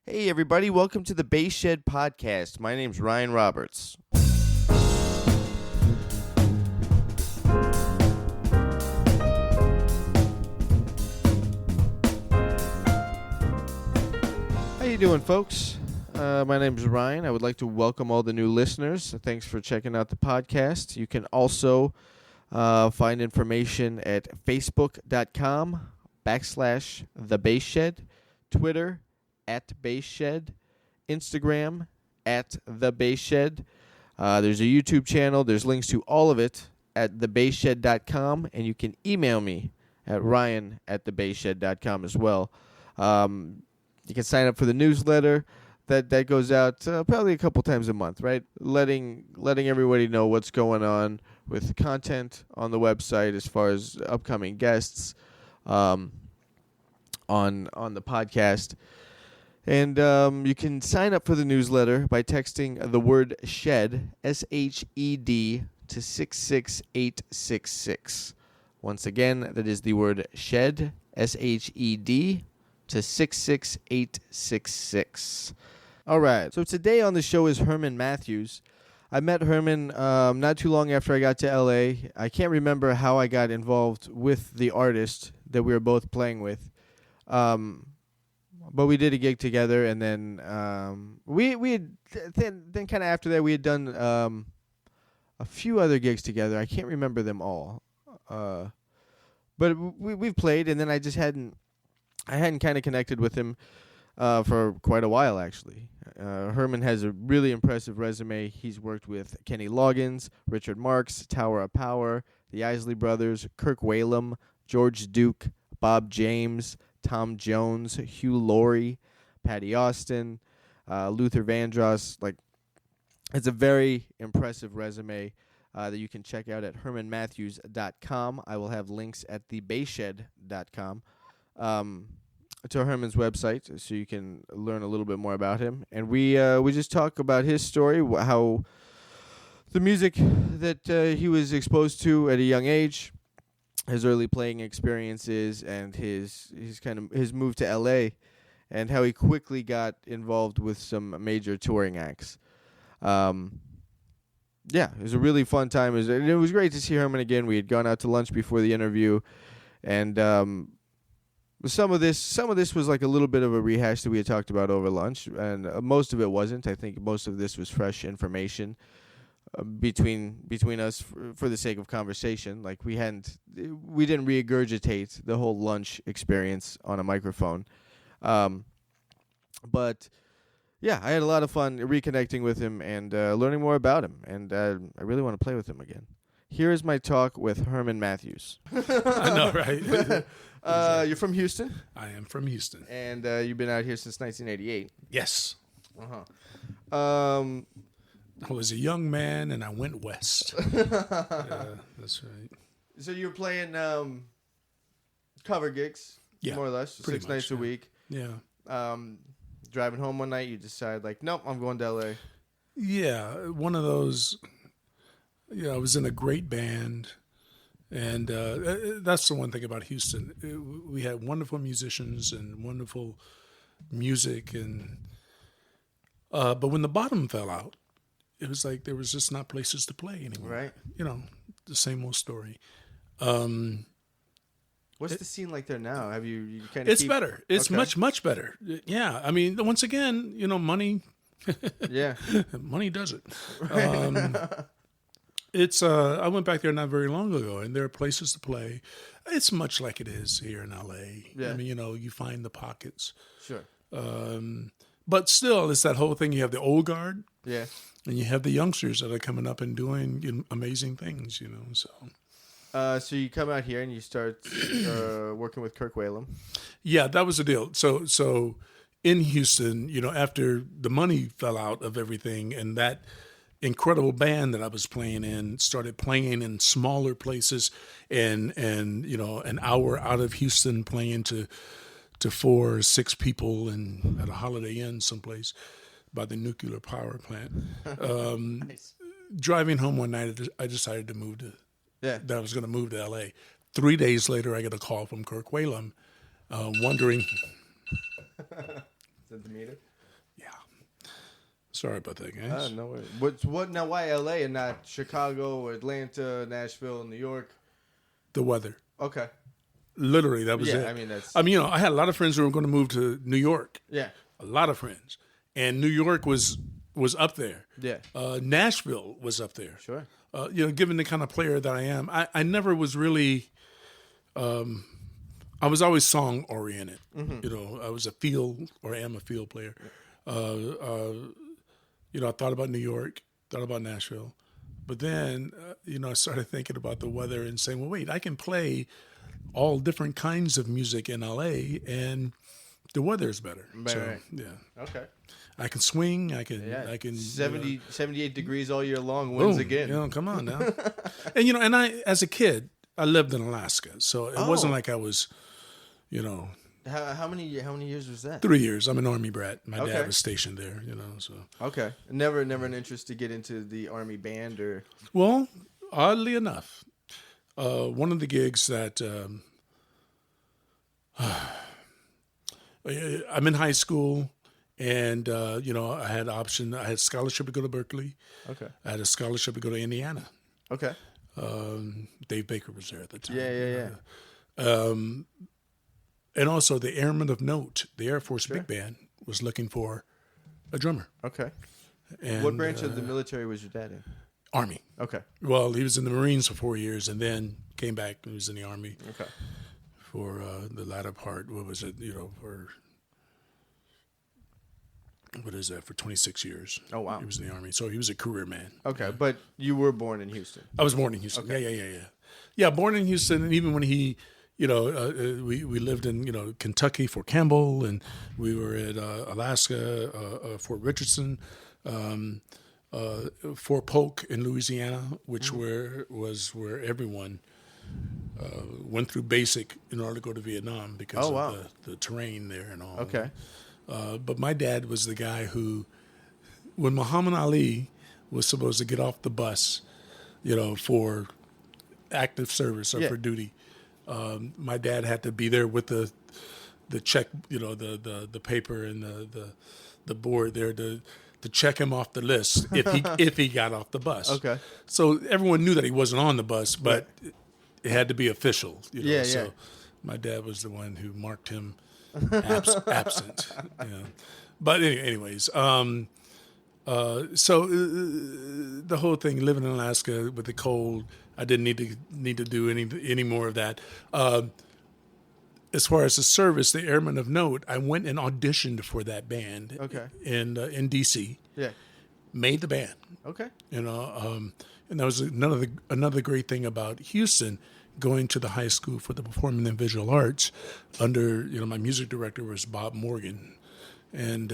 Hey everybody, welcome to the Bass Shed Podcast. My name's Ryan Roberts. How you doing, folks? My name's Ryan. I would like to welcome all the new listeners. Thanks for checking out the podcast. You can also find information at facebook.com/TheBassShed, Twitter @BassShed, Instagram @TheBassShed. There's a YouTube channel. There's links to all of it at TheBassShed.com, and you can email me at Ryan@TheBassShed.com as well. You can sign up for the newsletter that goes out probably a couple times a month, right? Letting everybody know what's going on with the content on the website as far as upcoming guests on the podcast. And you can sign up for the newsletter by texting the word SHED, SHED, to 66866. Once again, that is the word SHED, SHED, to 66866. All right, so today on the show is Herman Matthews. I met Herman not too long after I got to L.A. I can't remember how I got involved with the artist that we were both playing with. But we did a gig together, and then we had then kind of after that we had done a few other gigs together. I can't remember them all, but we've played, and then I hadn't kind of connected with him for quite a while actually. Herman has a really impressive resume. He's worked with Kenny Loggins, Richard Marx, Tower of Power, the Isley Brothers, Kirk Whalum, George Duke, Bob James, Tom Jones, Hugh, Laurie, Patty Austin, Luther Vandross. Like, it's a very impressive resume that you can check out at hermanmatthews.com. I will have links at thebasshed.com to Herman's website, so you can learn a little bit more about him. And we just talk about his story, how the music that he was exposed to at a young age, his early playing experiences, and his move to L.A., and how he quickly got involved with some major touring acts. It was a really fun time. It was great to see Herman again. We had gone out to lunch before the interview, and some of this was like a little bit of a rehash that we had talked about over lunch, and most of it wasn't. I think most of this was fresh information between us for the sake of conversation. Like, we didn't regurgitate the whole lunch experience on a microphone. But yeah, I had a lot of fun reconnecting with him and learning more about him, and I really want to play with him again. Here is my talk with Herman Matthews. I know, right? You're from Houston? I am from Houston. And you've been out here since 1988. Yes. Uh-huh. I was a young man, and I went west. Yeah, that's right. So you're playing cover gigs, more or less, 6 nights a week. Yeah. Driving home one night, you decide, like, nope, I'm going to L.A. Yeah, one of those. I was in a great band, and that's the one thing about Houston. We had wonderful musicians and wonderful music, but when the bottom fell out, it was like there was just not places to play anymore. Right. The same old story. What's the scene like there now? Have you kind of? It's better. It's much better. Yeah. I mean, once again, money. Yeah. Money does it. It's. I went back there not very long ago, and there are places to play. It's much like it is here in LA. Yeah. I mean, you find the pockets. Sure. But still, it's that whole thing. You have the old guard. Yeah. And you have the youngsters that are coming up and doing amazing things, so. So you come out here and you start working with Kirk Whalum. Yeah, that was the deal. So in Houston, after the money fell out of everything, and that incredible band that I was playing in started playing in smaller places, and an hour out of Houston playing to 4 or 6 people and at a Holiday Inn someplace by the nuclear power plant. Nice. Driving home one night, I decided to move to. Yeah. That I was going to move to L.A. 3 days later, I get a call from Kirk Whalum, wondering. Is that the meter? Yeah. Sorry about that, guys. No worries. What now? Why L.A. and not Chicago, Atlanta, Nashville, New York? The weather. Okay. Literally, that was it. I mean, that's. I had a lot of friends who were going to move to New York. Yeah. A lot of friends, and New York was up there. Yeah. Nashville was up there. Sure. Given the kind of player that I am, I never was really. I was always song oriented. Mm-hmm. I was am a field player. I thought about New York, thought about Nashville, but then I started thinking about the weather and saying, well, wait, I can play all different kinds of music in LA, and the weather is better. Right. Yeah. Okay. I can swing. I can 78 degrees all year long. Wins again. Come on now. And I, as a kid, I lived in Alaska, so it wasn't like I was, How many years was that? 3 years. I'm an Army brat. My dad was stationed there. So. Okay. Never an interest to get into the Army band or. Well, oddly enough, one of the gigs that I'm in high school, and I had scholarship to go to Berkeley. Okay. I had a scholarship to go to Indiana. Okay. Dave Baker was there at the time. Yeah. And also the Airmen of Note, the Air Force Big Band, was looking for a drummer. Okay. And, what branch of the military was your dad in? Army. Okay. Well, he was in the Marines for 4 years, and then came back and was in the Army. Okay. For the latter part, what was it? For 26 years. Oh, wow. He was in the Army, so he was a career man. Okay, but you were born in Houston. I was born in Houston. Okay. Yeah. Yeah, born in Houston, and even when he, we lived in, Kentucky, Fort Campbell, and we were at Alaska, Fort Richardson, Fort Polk in Louisiana, which was where everyone went through basic in order to go to Vietnam because of the terrain there and all. Okay. But my dad was the guy who, when Muhammad Ali was supposed to get off the bus, for active service or for duty, my dad had to be there with the check, the paper and the board there to check him off the list if he got off the bus. Okay. So everyone knew that he wasn't on the bus, but it had to be official. So my dad was the one who marked him absent. But anyways, so the whole thing, living in Alaska with the cold, I didn't need to do any more of that. As far as the service, the Airmen of Note, I went and auditioned for that band. Okay. In D.C. Yeah. Made the band. Okay. And that was another great thing about Houston. Going to the high school for the performing and visual arts, under my music director was Bob Morgan, and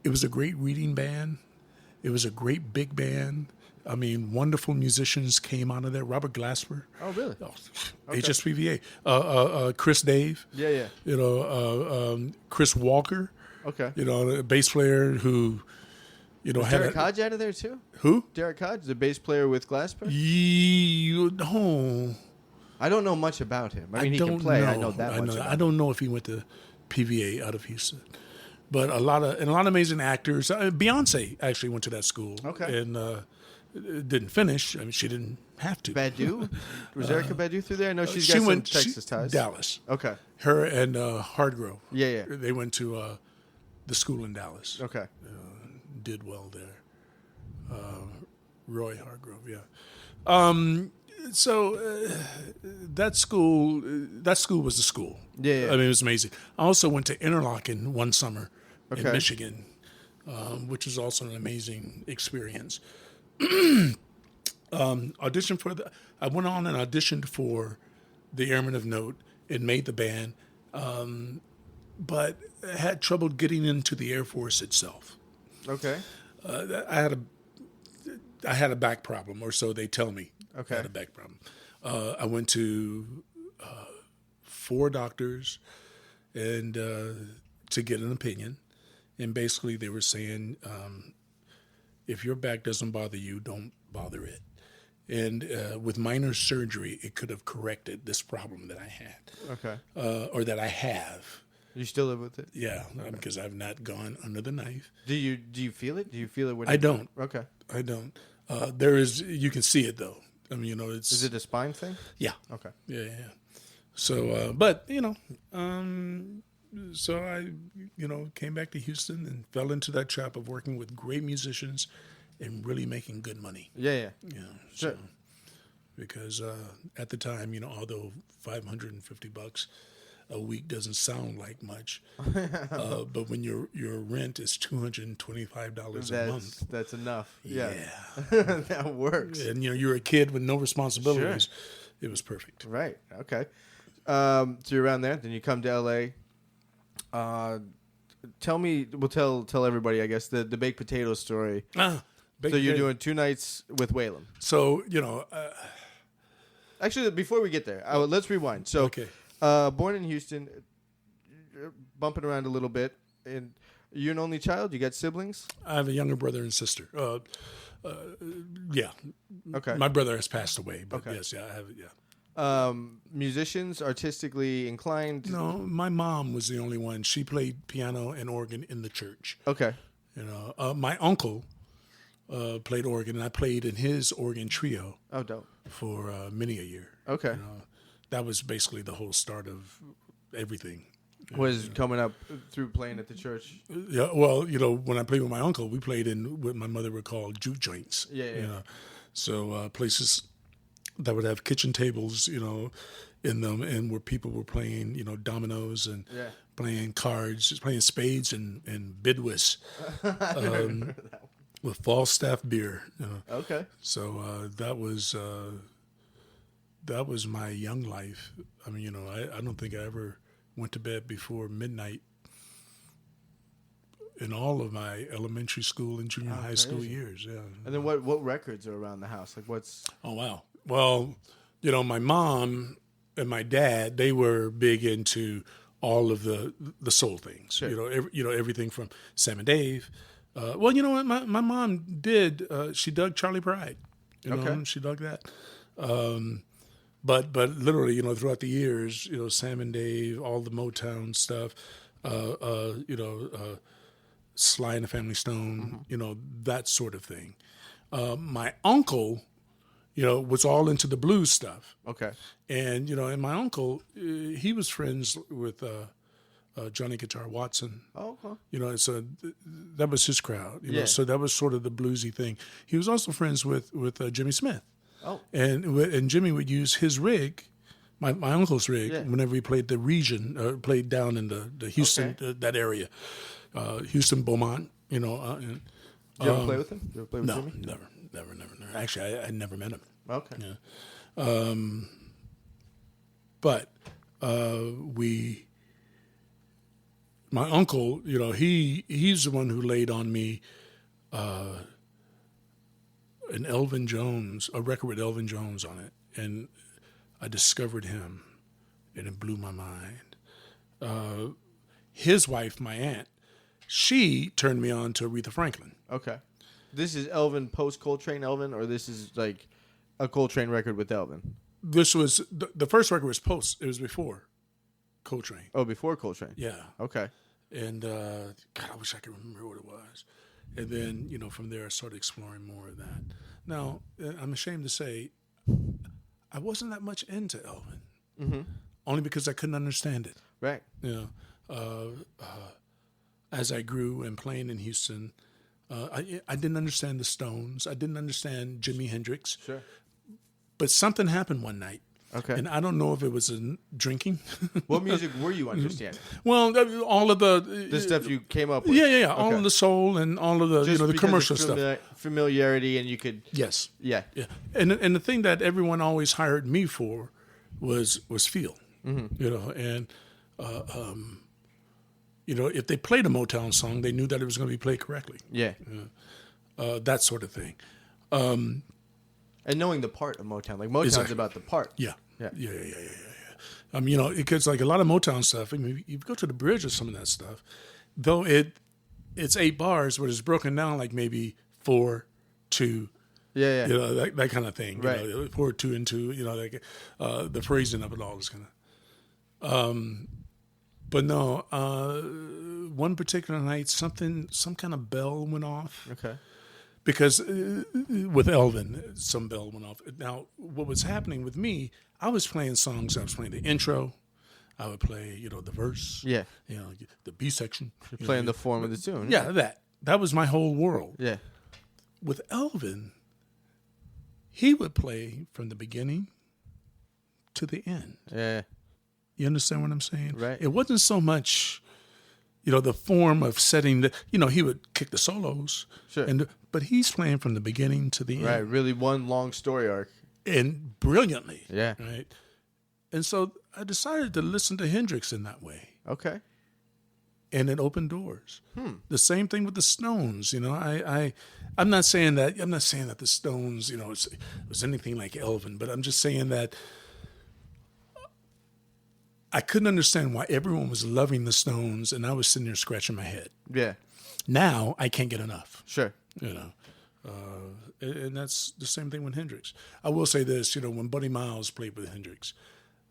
it was a great reading band. It was a great big band. I mean, wonderful musicians came out of there. Robert Glasper. Oh, really? Okay. HSPVA. Chris Dave. Yeah. Chris Walker. Okay. A bass player who. Was Derek Hodge out of there too? Who? Derek Hodge, the bass player with Glasper? No. I don't know much about him. I mean, he can play. I know that much. I don't know if he went to PVA out of Houston, but a lot of amazing actors. Beyonce actually went to that school. Okay. And didn't finish. I mean, she didn't have to. Badu? Was Erykah Badu through there? I know she went Texas ties. Dallas. Okay. Her and Hardgrove. Yeah. They went to the school in Dallas. Okay. Did well there. Roy Hargrove, yeah. So that school was the school. Yeah. I mean, it was amazing. I also went to Interlochen one summer in Michigan, which was also an amazing experience. Auditioned for I went on and auditioned for the Airmen of Note and made the band, but had trouble getting into the Air Force itself. Okay. I had a back problem, or so they tell me. Okay. I had a back problem. I went to 4 doctors and to get an opinion, and basically they were saying, if your back doesn't bother you, don't bother it. And with minor surgery, it could have corrected this problem that I had, okay, or that I have. You still live with it? Yeah, because I've not gone under the knife. Do you feel it? Do you feel it when I don't. Okay. I don't. There is. You can see it though. I mean, it's. Is it a spine thing? Yeah. Okay. Yeah. So, but so I, came back to Houston and fell into that trap of working with great musicians and really making good money. Yeah. So, Sure. because at the time, although $550 a week doesn't sound like much, but when your rent is $225 a month, that's enough. Yeah. That works. And you're a kid with no responsibilities. Sure. It was perfect. Right. Okay. So you're around there. Then you come to LA. Tell everybody, I guess, the baked potato story. So you're doing 2 nights with Whalum. So actually, before we get there, let's rewind. So, okay. Born in Houston, bumping around a little bit, and you're an only child. You got siblings? I have a younger brother and sister. Yeah. Okay. My brother has passed away, but okay. Yes, yeah, I have. Yeah. Musicians, artistically inclined? No, my mom was the only one. She played piano and organ in the church. Okay. My uncle played organ, and I played in his organ trio. Oh, dope. For many a year. Okay. That was basically the whole start of everything. Was coming up through playing at the church? Yeah, well, when I played with my uncle, we played in what my mother would call juke joints. Yeah. So places that would have kitchen tables, in them, and where people were playing, dominoes and playing cards, just playing spades and bidwis. With Falstaff beer. Okay. So that was my young life. I mean, I don't think I ever went to bed before midnight in all of my elementary school and junior high school years. Yeah. And then what records are around the house? Like what's? Oh wow. Well, my mom and my dad, they were big into all of the soul things. Sure. Everything from Sam and Dave. Well, you know what? My mom did. She dug Charlie Pride. Okay. She dug that. But literally, throughout the years, Sam and Dave, all the Motown stuff, Sly and the Family Stone, that sort of thing. My uncle, was all into the blues stuff. Okay. And and my uncle, he was friends with Johnny Guitar Watson. Oh, okay. So that was his crowd. So that was sort of the bluesy thing. He was also friends with Jimmy Smith. Oh. And Jimmy would use his rig, my uncle's rig, whenever he played the region, played down in the Houston, that area, Houston, Beaumont, Did you ever play with him? Did you ever play with Jimmy? Never. Actually, I never met him. Okay. Yeah. But my uncle, he's the one who laid on me a record with Elvin Jones on it, and I discovered him, and it blew my mind. His wife, my aunt, she turned me on to Aretha Franklin. Okay. This is Elvin post Coltrane Elvin, or this is like a Coltrane record with Elvin? This was the first record was post. It was before Coltrane. Oh, before Coltrane. Yeah. Okay. And God, I wish I could remember what it was. And then from there I started exploring more of that. Now I'm ashamed to say I wasn't that much into Elvin, only because I couldn't understand it. Right. As I grew and playing in Houston, I didn't understand the Stones. I didn't understand Jimi Hendrix. Sure. But something happened one night. Okay. And I don't know if it was drinking. What music were you understanding? Well, all of the stuff you came up with. Yeah. Okay. All of the soul and all of the Just the commercial of stuff. Familiarity, and you could. Yes. Yeah. And the thing that everyone always hired me for was feel. Mm-hmm. And if they played a Motown song, they knew that it was going to be played correctly. Yeah. That sort of thing. And knowing the part of Motown, like Motown's about the part. Yeah. Because like a lot of Motown stuff, I mean, you go to the bridge or some of that stuff, though it's 8 bars, but it's broken down like maybe 4, 2. Yeah. That kind of thing. Right. 4, 2, and 2. The phrasing of it all is kind of. But no, one particular night, some kind of bell went off. Okay. Because with Elvin, some bell went off. Now, what was happening with me, I was playing songs. I was playing the intro. I would play, the verse. Yeah. The B section. You're playing the form of the tune. Yeah, that was my whole world. Yeah. With Elvin, he would play from the beginning to the end. Yeah. You understand what I'm saying? Right. It wasn't so much, the form of setting the, he would kick the solos. Sure. But he's playing from the beginning to the end. Right. Really one long story arc. And brilliantly. Yeah. Right. And so I decided to listen to Hendrix in that way. Okay. And it opened doors. The same thing with the Stones. I'm not saying that the Stones, was anything like Elvin, but I'm just saying that I couldn't understand why everyone was loving the Stones, and I was sitting there scratching my head. Yeah. Now I can't get enough. Sure. And that's the same thing with Hendrix. I will say this, when Buddy Miles played with Hendrix,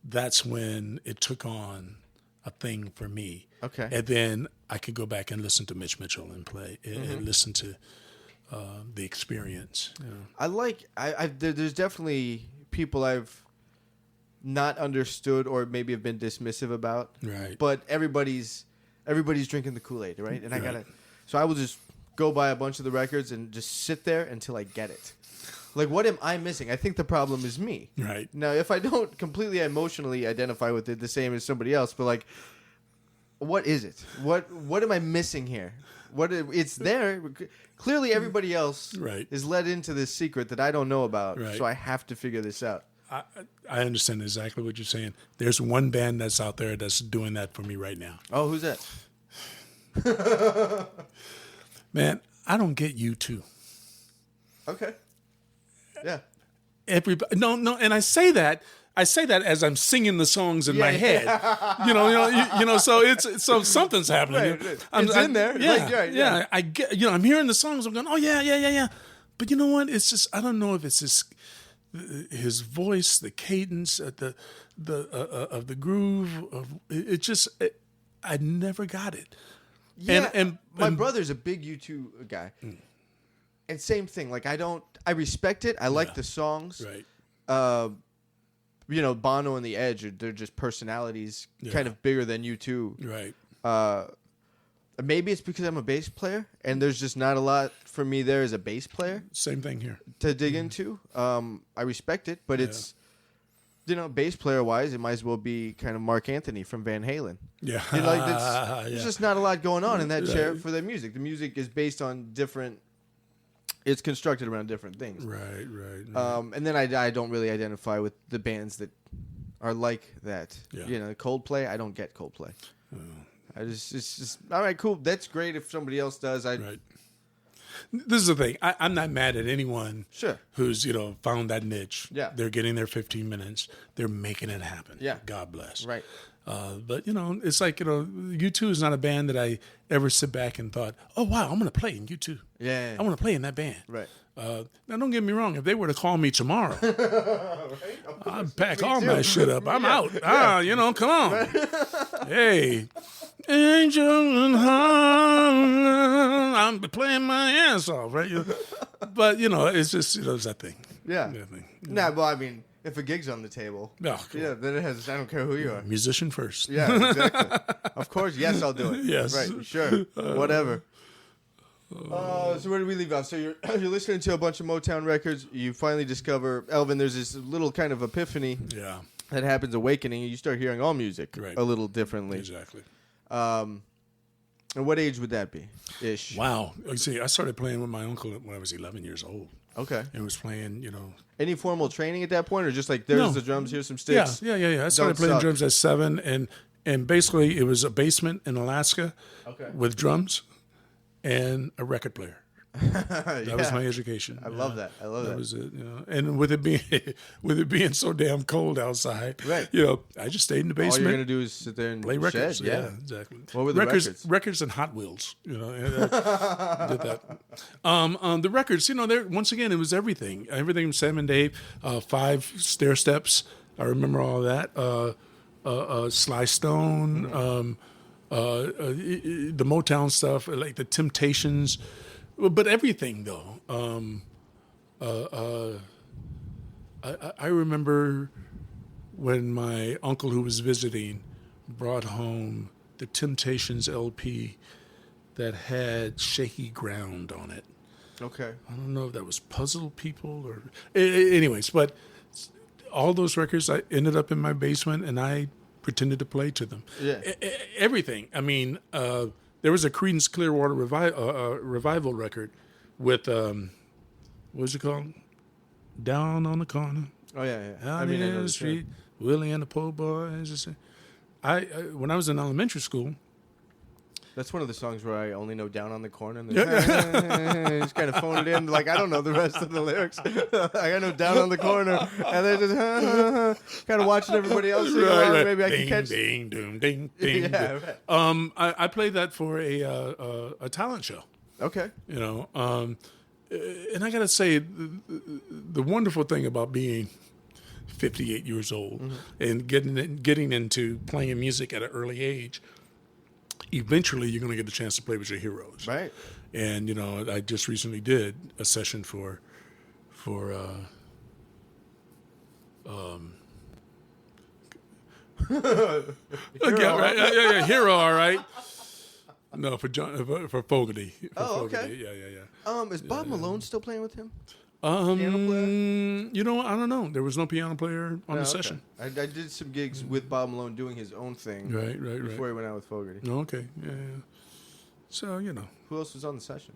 that's when it took on a thing for me. Okay. And then I could go back and listen to Mitch Mitchell and play and listen to the Experience. There's definitely people I've not understood or maybe have been dismissive about. Right. But everybody's drinking the Kool-Aid, right? And so I will just go buy a bunch of the records and just sit there until I get it. Like, what am I missing? I think the problem is me. Right. Now, if I don't completely emotionally identify with it the same as somebody else, but like, what is it? What am I missing here? It's there. Clearly, everybody else is led into this secret that I don't know about, so I have to figure this out. I understand exactly what you're saying. There's one band that's out there that's doing that for me right now. Oh, who's that? Man, I don't get U2. Okay. Yeah. Everybody, no, and I say that as I'm singing the songs in my head. So something's happening. Right. It's in there. Yeah. I get, I'm hearing the songs. I'm going, oh yeah. But you know what? It's just, I don't know if it's his voice, the cadence, of the groove. I never got it. Yeah. And my brother's a big U2 guy. And same thing. Like, I respect it. I like the songs. Right. Bono and the Edge, they're just personalities kind of bigger than U2. Right. Maybe it's because I'm a bass player and there's just not a lot for me there as a bass player. Same thing here. To dig into. I respect it, but it's, bass player wise, it might as well be kind of Mark Anthony from Van Halen. Yeah. There's just not a lot going on in that chair for their music. The music is based on different. It's constructed around different things. Right. And then I don't really identify with the bands that are like that. Yeah. Coldplay, I don't get Coldplay. It's just all right, cool. That's great if somebody else does. Right. This is the thing. I'm not mad at anyone who's, found that niche. Yeah. They're getting their 15 minutes. They're making it happen. Yeah. God bless. Right. But, it's like, U2 is not a band that I ever sit back and thought, oh, wow, I'm going to play in U2. Yeah. I want to play in that band. Right. Now, don't get me wrong. If they were to call me tomorrow, I'd pack all my shit up. I'm out. Yeah. Come on. Right. Hey, Angel and Harlem, I'm playing my ass off, right? But, it's just, it's that thing. Yeah. That thing. Well, I mean, if a gig's on the table, then it has, I don't care who you are. Musician first. Yeah, exactly. Of course, yes, I'll do it. Yes. Right, sure, whatever. So where do we leave off? So you're listening to a bunch of Motown records. You finally discover Elvin. There's this little kind of epiphany that happens, awakening, and you start hearing all music a little differently. Exactly. And what age would that be? Ish. Wow. See, I started playing with my uncle when I was 11 years old. Okay. And was playing, Any formal training at that point, or just like there's the drums, here's some sticks? Yeah. I started playing drums at 7, and basically it was a basement in Alaska with drums and a record player. That was my education. I love that. That was it. And with it being so damn cold outside, right? I just stayed in the basement. All you're gonna do is sit there and play records. Shed, yeah, exactly. What were the records? Records and Hot Wheels. Did that. The records. Once again, it was everything. Everything from Sam and Dave, 5 Stair Steps. I remember all that. Sly Stone. the Motown stuff, like the Temptations, but everything though. I remember when my uncle who was visiting brought home the Temptations LP that had Shaky Ground on it. Okay. I don't know if that was Puzzle People or... Anyways, but all those records I ended up in my basement and I pretended to play to them. Yeah. Everything. I mean, there was a Creedence Clearwater Revival record with, what was it called? Down on the Corner. Oh, yeah. Out in the street, Willie and the Po' Boys. When I was in elementary school... That's one of the songs where I only know Down on the Corner. And just kind of phone it in. Like, I don't know the rest of the lyrics. I know Down on the Corner. And they're just kind of watching everybody else sing along. Right. Maybe I ding, can catch... Ding, ding, ding, ding. Yeah, right. I played that for a talent show. Okay. You know, and I got to say, the wonderful thing about being 58 years old and getting into playing music at an early age, eventually you're going to get a chance to play with your heroes. Right. And, you know, I just recently did a session for Hero, all right. No, for Fogarty. Okay. Yeah. Is Bob Malone still playing with him? You know, I don't know. There was no piano player on the session. I did some gigs with Bob Malone doing his own thing. Right. Before he went out with Fogarty. Okay, yeah. So, you know. Who else was on the session?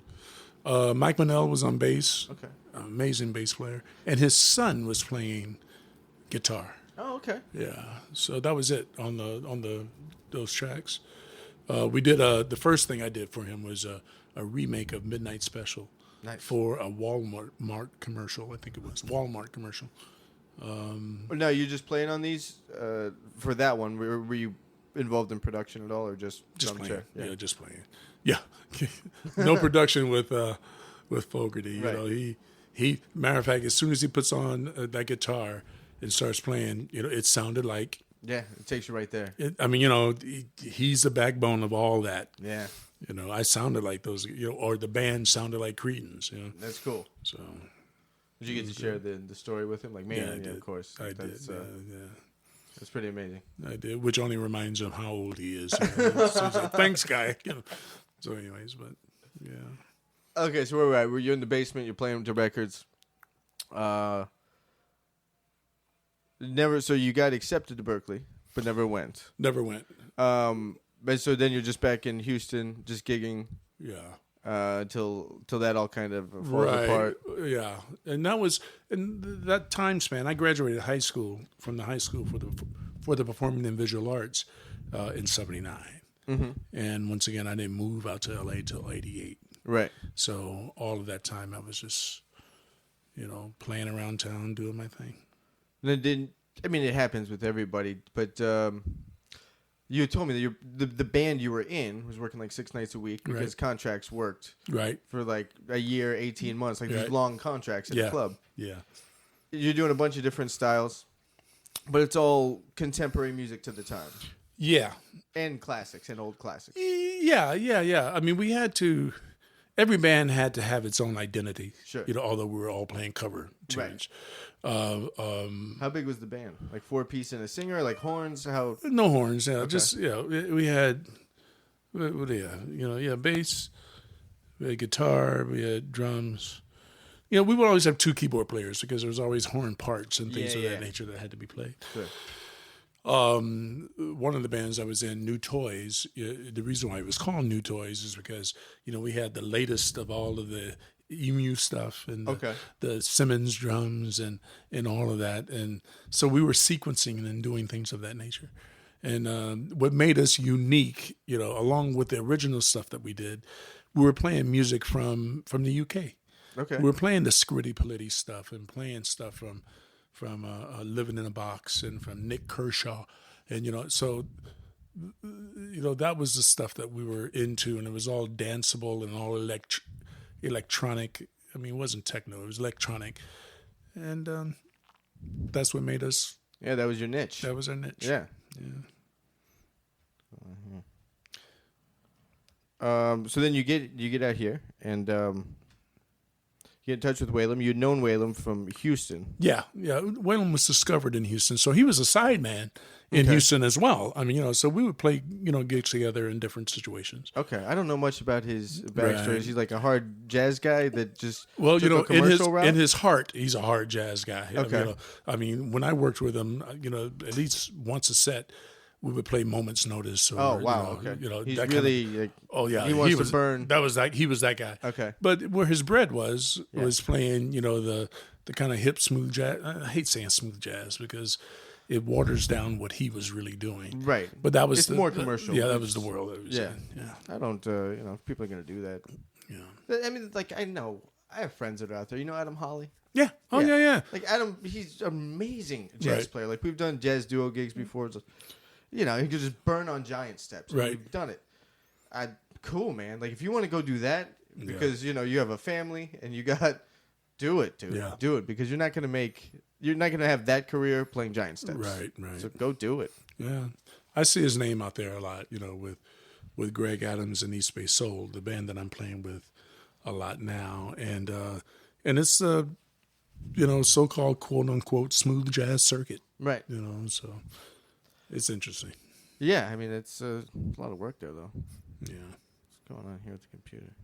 Mike Monell was on bass. Okay. Amazing bass player. And his son was playing guitar. Oh, okay. Yeah. So that was it on those tracks. We did the first thing I did for him was a remake of Midnight Special. Nice. For a Walmart commercial, I think it was Walmart commercial. Now you're just playing on these for that one. Were you involved in production at all, or just playing? Yeah, just playing. Yeah, no production with Fogarty. Right. You know, he. Matter of fact, as soon as he puts on that guitar and starts playing, you know, it sounded like. Yeah, it takes you right there. I mean, you know, he's the backbone of all that. Yeah. You know, I sounded like those, you know, or the band sounded like Creedence, you know. That's cool. So, did you get to share the story with him? Like, man, yeah, of course. I did. That's pretty amazing. I did, which only reminds him how old he is. You know? So he's like, thanks, guy. You know. So, anyways, but yeah. Okay, so where were we at? Were you in the basement? You're playing with the records. Never. So you got accepted to Berkeley, but never went. Never went. But so then you're just back in Houston, just gigging. Yeah. Till that all kind of falls apart. Yeah, and that was in that time span. I graduated high school from the high school for the performing and visual arts in '79, and once again I didn't move out to LA till '88. Right. So all of that time I was just, you know, playing around town, doing my thing. Then it happens with everybody, but. You told me that the band you were in was working like 6 nights a week because contracts worked for like a year, 18 months, like these long contracts at the club. Yeah. You're doing a bunch of different styles, but it's all contemporary music to the time. Yeah. And classics and old classics. Yeah. I mean, every band had to have its own identity. Sure. You know, although we were all playing cover tunes. Right. How big was the band? Like 4-piece and a singer, like horns? How? No horns. Yeah, just we had, bass, we had guitar, we had drums. You know, we would always have 2 keyboard players because there was always horn parts and things of that nature that had to be played. Sure. One of the bands I was in, New Toys, the reason why it was called New Toys is because, you know, we had the latest of all of the Emu stuff and the Simmons drums and all of that. And so we were sequencing and doing things of that nature. And what made us unique, you know, along with the original stuff that we did, we were playing music from the UK. Okay. We were playing the Scritti Politti stuff and playing stuff from Living in a Box and from Nick Kershaw. And, you know, so, you know, that was the stuff that we were into, and it was all danceable and all electronic. I mean, it wasn't techno, it was electronic. And that's what made us. Yeah, that was your niche. That was our niche. Yeah. So then you get out here and get in touch with Whalum. You'd known Whalum from Houston. Yeah. Whalum was discovered in Houston, so he was a sideman in Houston as well. I mean, so we would play, gigs together in different situations. Okay, I don't know much about his backstory. Is he like a hard jazz guy that just took a commercial route? In his heart, he's a hard jazz guy. Okay. I mean, when I worked with him, at least once a set, we would play Moment's Notice. Or, okay. He's that really like, oh yeah, he wants to burn. That was like he was that guy. Okay, but where his bread was playing, the kind of hip smooth jazz. I hate saying smooth jazz because it waters down what he was really doing. Right. But that was more commercial. That was the world that was in. Yeah. I don't. If people are gonna do that. Yeah. I mean, like I know I have friends that are out there. You know Adam Hawley. Yeah. Oh yeah. Like Adam, he's an amazing jazz player. Like we've done jazz duo gigs before. It's he could just burn on giant steps. Right. We've done it. Cool, man. Like if you want to go do that because you have a family and you got, do it, dude. Yeah. Do it because you're not gonna have that career playing giant steps. Right. So go do it. Yeah. I see his name out there a lot. With Greg Adams and East Bay Soul, the band that I'm playing with a lot now, and it's so-called quote unquote smooth jazz circuit. Right. So. It's interesting. Yeah, I mean, it's a lot of work there, though. Yeah. What's going on here with the computer?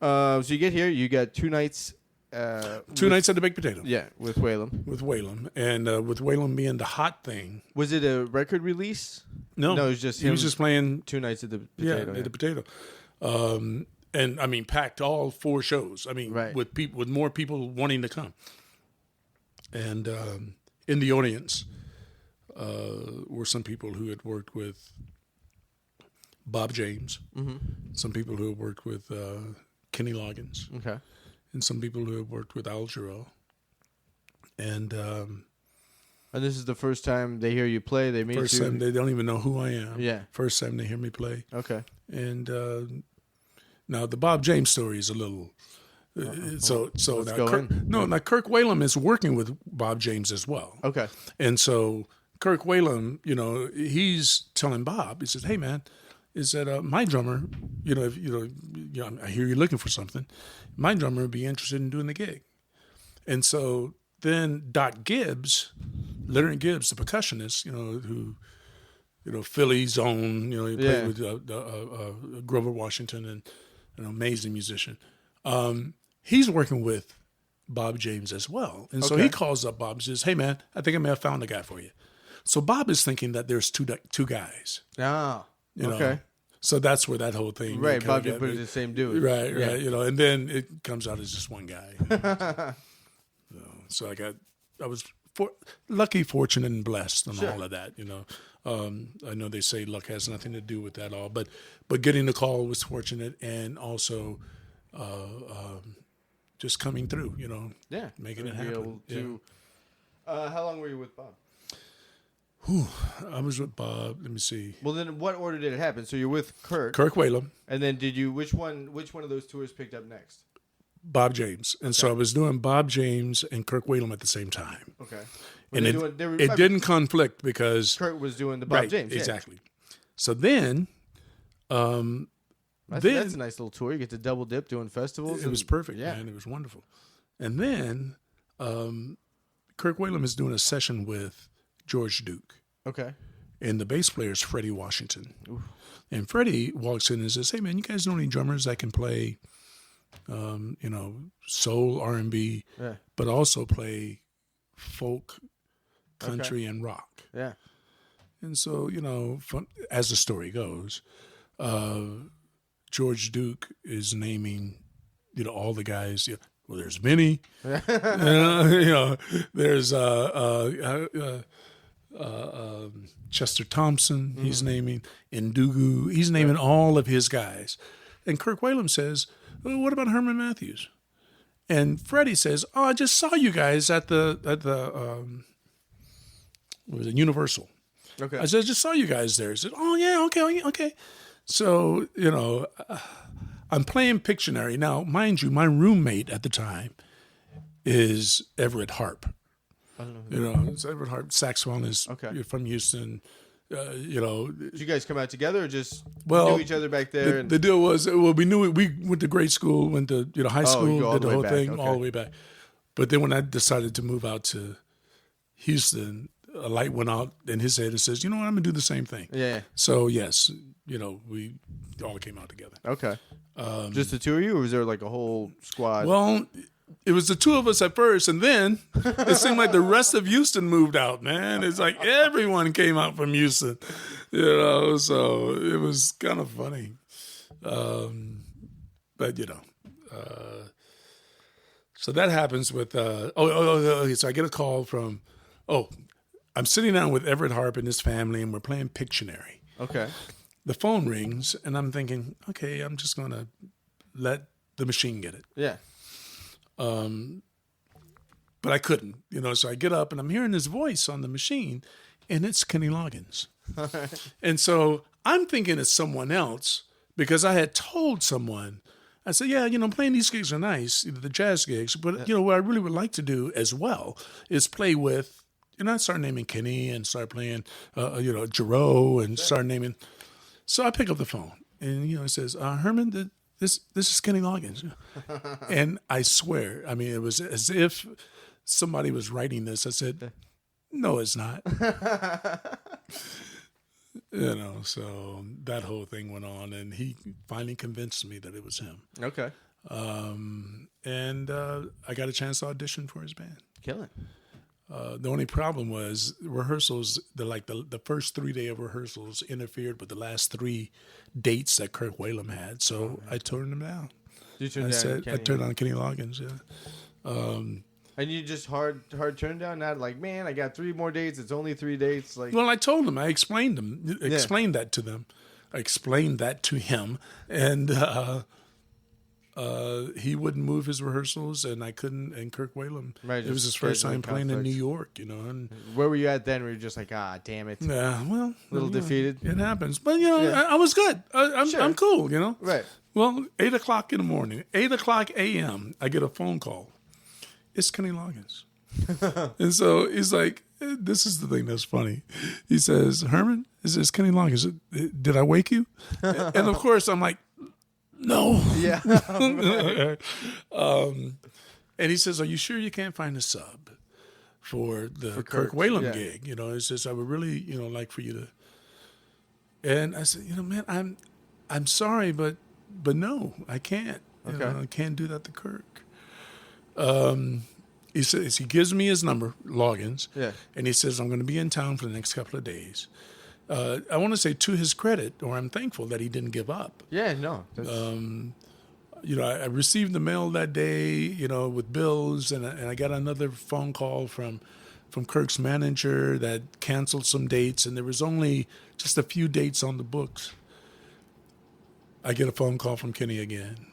So you get here, you got 2 nights. 2 nights at the Baked Potato. Yeah, with Whalum. And with Whalum being the hot thing. Was it a record release? No. No, it was just him. He was just playing 2 nights at the Potato. Yeah, at the Potato. And, I mean, packed all 4 shows. I mean, with more people wanting to come. And in the audience were some people who had worked with Bob James, some people who had worked with Kenny Loggins, and some people who had worked with Al Jarreau. And this is the first time they hear you play. They meet first you. time they don't even know who I am. Yeah. First time they hear me play. Okay. And now the Bob James story is a little. So now Kirk Whalum is working with Bob James as well. Okay. And so Kirk Whalum, he's telling Bob, he says, "Hey man, is that my drummer? If I hear you're looking for something. My drummer would be interested in doing the gig." And so then Doc Gibbs, Leonard Gibbs, the percussionist, who Philly's own, he played with Grover Washington and an amazing musician. He's working with Bob James as well. And so he calls up Bob and says, "Hey, man, I think I may have found a guy for you." So Bob is thinking that there's two guys. Ah, okay. So that's where that whole thing. Right, Bob did put it the same dude. Right. And then it comes out as just one guy. So I was lucky, fortunate, and blessed on all of that, I know they say luck has nothing to do with that all, but getting the call was fortunate, and also just coming through, making it happen. How long were you with Bob? I was with Bob. Let me see. Well, then what order did it happen? So you're with Kirk. Kirk Whalum. And then which one of those tours picked up next? Bob James. And so I was doing Bob James and Kirk Whalum at the same time. Okay. And it didn't conflict because Kirk was doing the Bob James. Exactly. So then that's a nice little tour. You get to double dip doing festivals. It was perfect, man. It was wonderful. And then Kirk Whalum is doing a session with George Duke. Okay. And the bass player is Freddie Washington. Oof. And Freddie walks in and says, "Hey, man, you guys know any drummers that can play, soul, R&B, but also play folk, country, and rock?" Yeah. And so, as the story goes, George Duke is naming, all the guys. Well, there's Vinny. There's Chester Thompson. He's naming Ndugu. He's naming all of his guys. And Kirk Whalum says, "Well, what about Herman Matthews?" And Freddie says, "Oh, I just saw you guys at the what was it, Universal." Okay. I said, "I just saw you guys there." He said, "Oh yeah, okay." So I'm playing Pictionary now. Mind you, my roommate at the time is Everett Harp. I don't know. It's Everett Harp, saxophonist from Houston. Did you guys come out together or just Well, knew each other back there? The deal was, we knew we went to grade school, went to high school, all did the the way whole back, thing okay. all the way back. But then when I decided to move out to Houston, a light went out in his head and says, you know what, I'm going to do the same thing. Yeah. So, yes, we all came out together. Okay. Just the two of you, or was there like a whole squad? Well, it was the two of us at first, and then it seemed like the rest of Houston moved out, man. It's like everyone came out from Houston, so it was kind of funny. But, so that happens with, so I get a call from, I'm sitting down with Everett Harp and his family, and we're playing Pictionary. Okay. The phone rings, and I'm thinking, okay, I'm just going to let the machine get it. Yeah. But I couldn't, so I get up, and I'm hearing this voice on the machine, and it's Kenny Loggins. And so I'm thinking it's someone else because I had told someone, I said, yeah, playing these gigs are nice, the jazz gigs, but, what I really would like to do as well is play with, I started naming Kenny and started playing, Giroux and started naming. So I pick up the phone, and, it says, Herman, this is Kenny Loggins. And I swear, it was as if somebody was writing this. I said, no, it's not. So that whole thing went on, and he finally convinced me that it was him. Okay. And I got a chance to audition for his band. Killing. The only problem was rehearsals. The first 3 day of rehearsals interfered with the last 3 dates that Kirk Whalum had, so I turned them down. You turned down Kenny. I turned on Kenny Loggins. Yeah. And you just hard turn down. Not like, man, I got 3 more dates. It's only 3 dates. Like, well, I told them. I explained that to them. I explained that to him, and he wouldn't move his rehearsals, and I couldn't. And Kirk Whalum, right, it was his first time playing in New York, And where were you at then? Were you just like, damn it? Yeah, well, a little defeated. It happens, but I was good. I'm cool, Right. Well, 8 o'clock in the morning, 8 o'clock a.m., I get a phone call. It's Kenny Loggins. And so he's like, this is the thing that's funny. He says, Herman, is this Kenny Loggins? Did I wake you? And of course, I'm like, no. Yeah. And he says, are you sure you can't find a sub for the Kirk Whalum gig? He says, I would really, like for you to. And I said, man, I'm sorry, but no, I can't. Okay. I can't do that to Kirk. He says, he gives me his number, Loggins, and he says, I'm going to be in town for the next couple of days. I want to say to his credit, or I'm thankful that he didn't give up. Yeah, no. I received the mail that day, with bills, and I got another phone call from Kirk's manager that canceled some dates, and there was only just a few dates on the books. I get a phone call from Kenny again.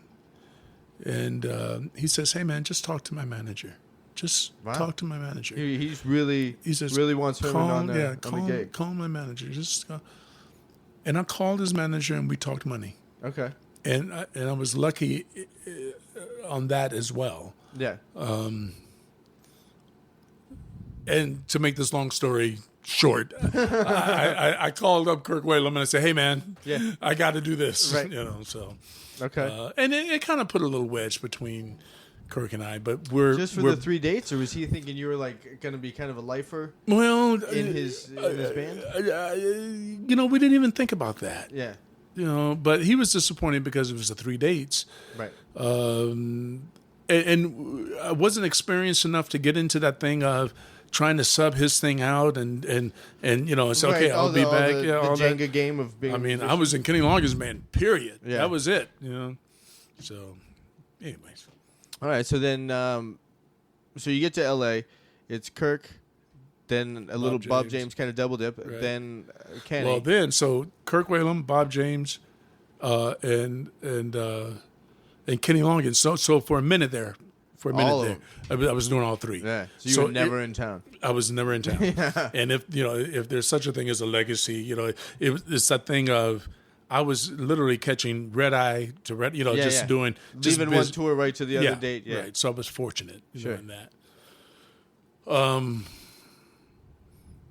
And he says, hey, man, just talk to my manager. Just talk to my manager. He says, really wants Herman on the gig. Call my manager. And I called his manager, and we talked money. Okay. And I was lucky on that as well. Yeah. And to make this long story short, I called up Kirk Whalum, and I said, hey, man, I got to do this. Right. So. Okay. And it kind of put a little wedge between Kirk and I, but we're just for the 3 dates, or was he thinking you were like going to be kind of a lifer? Well, in his band. We didn't even think about that. Yeah. But he was disappointed because it was the 3 dates. Right. And I wasn't experienced enough to get into that thing of trying to sub his thing out and it's okay, I'll be back. The Jenga game of being. I was in Kenny Loggins' band, period. Yeah. That was it. So, anyways. All right, so then, so you get to L.A., it's Kirk, then a little Bob James kind of double dip, right. Then Kenny. Well, so Kirk Whalum, Bob James, and Kenny Loggins. So for a minute there, I was doing all 3. Yeah, so you were never in town. I was never in town. Yeah. And if there's such a thing as a legacy, it's that thing of, I was literally catching red eye to red, doing. Leaving one tour right to the other date. Yeah. Right. So I was fortunate doing that.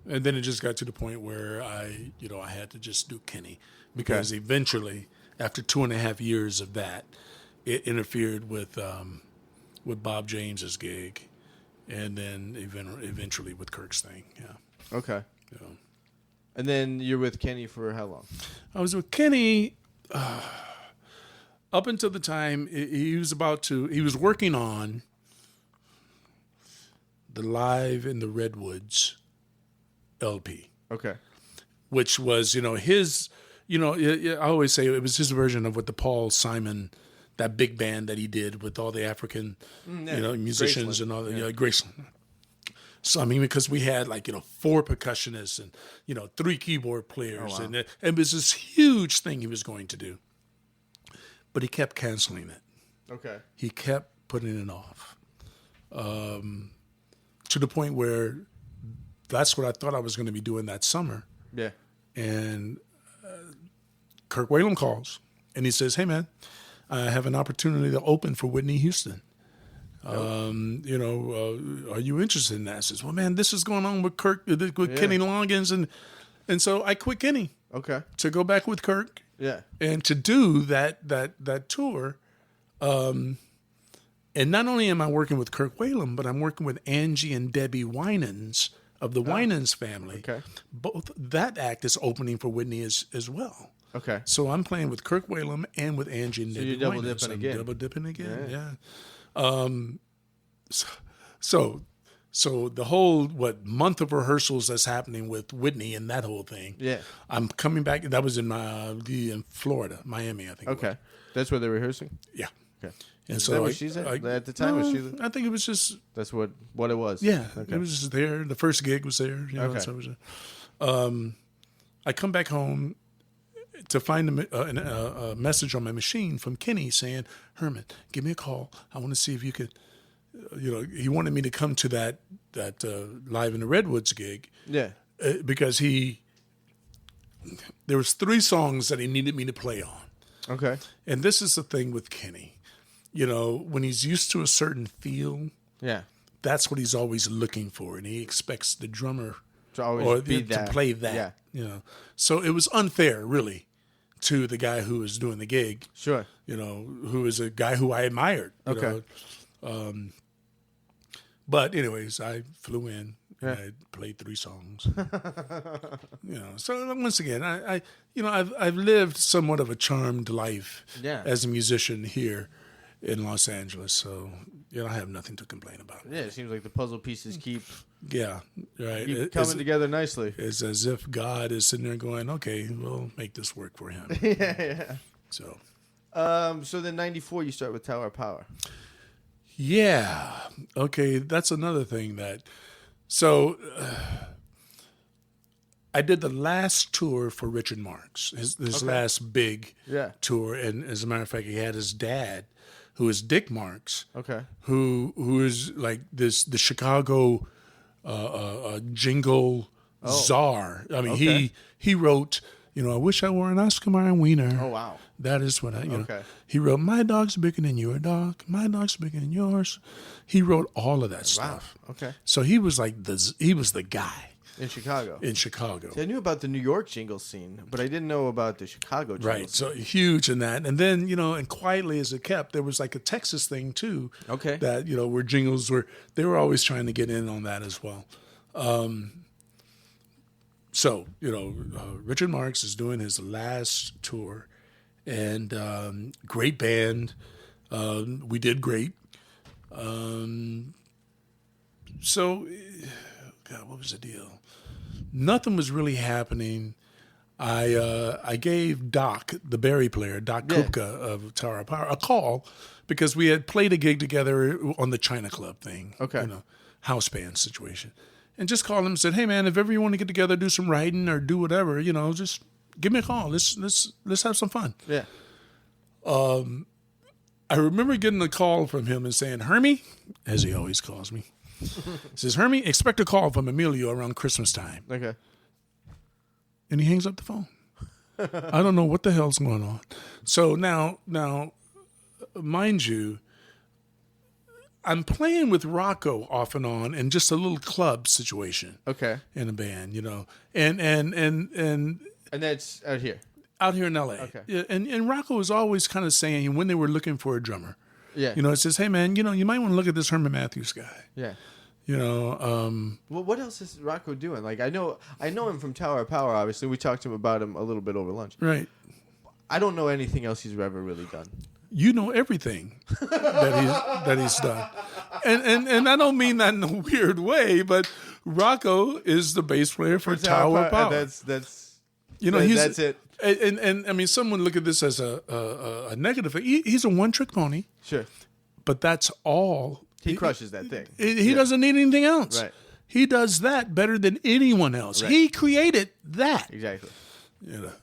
And then it just got to the point where I had to just do Kenny because eventually, after 2.5 years of that, it interfered with Bob James's gig, and then eventually with Kirk's thing. Yeah. Okay. Yeah. And then you're with Kenny for how long? I was with Kenny up until the time he was working on the Live in the Redwoods LP. Okay. Which was, his, I always say it was his version of what the Paul Simon, that big band that he did with all the African, musicians Graceland. And all the, Graceland. So, I mean, because we had 4 percussionists and, 3 keyboard players. Oh, wow. And it was this huge thing he was going to do. But he kept canceling it. Okay. He kept putting it off. To the point where that's what I thought I was going to be doing that summer. Yeah. And Kirk Whalum calls and he says, "Hey man, I have an opportunity to open for Whitney Houston. Are you interested in that?" I says, "Well, man, this is going on with Kirk, with Kenny Loggins." And so I quit Kenny. Okay. To go back with Kirk. Yeah. And to do that tour. And not only am I working with Kirk Whalum, but I'm working with Angie and Debbie Winans of the Winans family. Okay. Both that act is opening for Whitney as well. Okay. So I'm playing with Kirk Whalum and with Angie and Debbie you're double Winans. dipping again. Double dipping again, yeah. So the whole month of rehearsals that's happening with Whitney and that whole thing. Yeah. I'm coming back. That was in Florida, Miami, I think. Okay. That's where they're rehearsing? Yeah. Okay. And Is so that what she said? At the time, was she? I think it was just. That's what it was. Yeah, Okay. it was just there. The first gig was there. Okay. So it was, I come back home to find a message on my machine from Kenny saying, "Herman, give me a call. I want to see if you could." He wanted me to come to that Live in the Redwoods gig. Yeah. Because there was 3 songs that he needed me to play on. Okay. And this is the thing with Kenny. When he's used to a certain feel, Yeah. that's what he's always looking for, and he expects the drummer To always be to that. play that. Yeah. So it was unfair, really, to the guy who was doing the gig. Sure. Who is a guy who I admired. Okay. But anyways, I flew in. Yeah. And I played 3 songs. So once again, I've lived somewhat of a charmed life as a musician here in Los Angeles. So I have nothing to complain about. Yeah, it seems like the puzzle pieces keep coming together nicely. It's as if God is sitting there going, "Okay, we'll make this work for him." Yeah. So. So then 94, you start with Tower of Power. Yeah. Okay, that's another thing that. So I did the last tour for Richard Marx, his last big tour, and as a matter of fact, he had his dad, who is Dick Marx, who is like the Chicago jingle czar. I mean, he wrote. I wish I were an Oscar Mayer wiener. Oh, wow. That is what he wrote, "My dog's bigger than your dog. My dog's bigger than yours." He wrote all of that stuff. Okay. So he was like he was the guy. In Chicago. See, I knew about the New York jingle scene, but I didn't know about the Chicago jingle scene. Right. So huge in that. And then, and quietly as it kept, there was like a Texas thing too. Okay. That, where jingles they were always trying to get in on that as well. So, Richard Marx is doing his last tour, and great band. We did great. So, God, what was the deal? Nothing was really happening. I gave Doc, the Barry player, Doc Kupka of Tower of Power, a call because we had played a gig together on the China Club thing. Okay. House band situation. And just called him and said, "Hey man, if ever you want to get together, do some writing or do whatever, just give me a call. Let's have some fun." Yeah. I remember getting a call from him and saying, "Hermie," as he always calls me, says, "Hermie, expect a call from Emilio around Christmas time." Okay. And he hangs up the phone. I don't know what the hell's going on. So now, mind you, I'm playing with Rocco off and on in just a little club situation. Okay. In a band, And that's out here. Out here in L.A. Okay. Yeah, and Rocco was always kind of saying when they were looking for a drummer. Yeah. It says, hey, man, you might want to look at this Herman Matthews guy. Yeah. Well, what else is Rocco doing? Like, I know him from Tower of Power, obviously. We talked to him about him a little bit over lunch. Right. I don't know anything else he's ever really done. You know everything that he's done. And I don't mean that in a weird way, but Rocco is the bass player for Tower of Power. That's that's it. And I mean, someone look at this as a negative. He's a one-trick pony. Sure. But that's all. He crushes that thing. He doesn't need anything else. Right. He does that better than anyone else. Right. He created that. Exactly.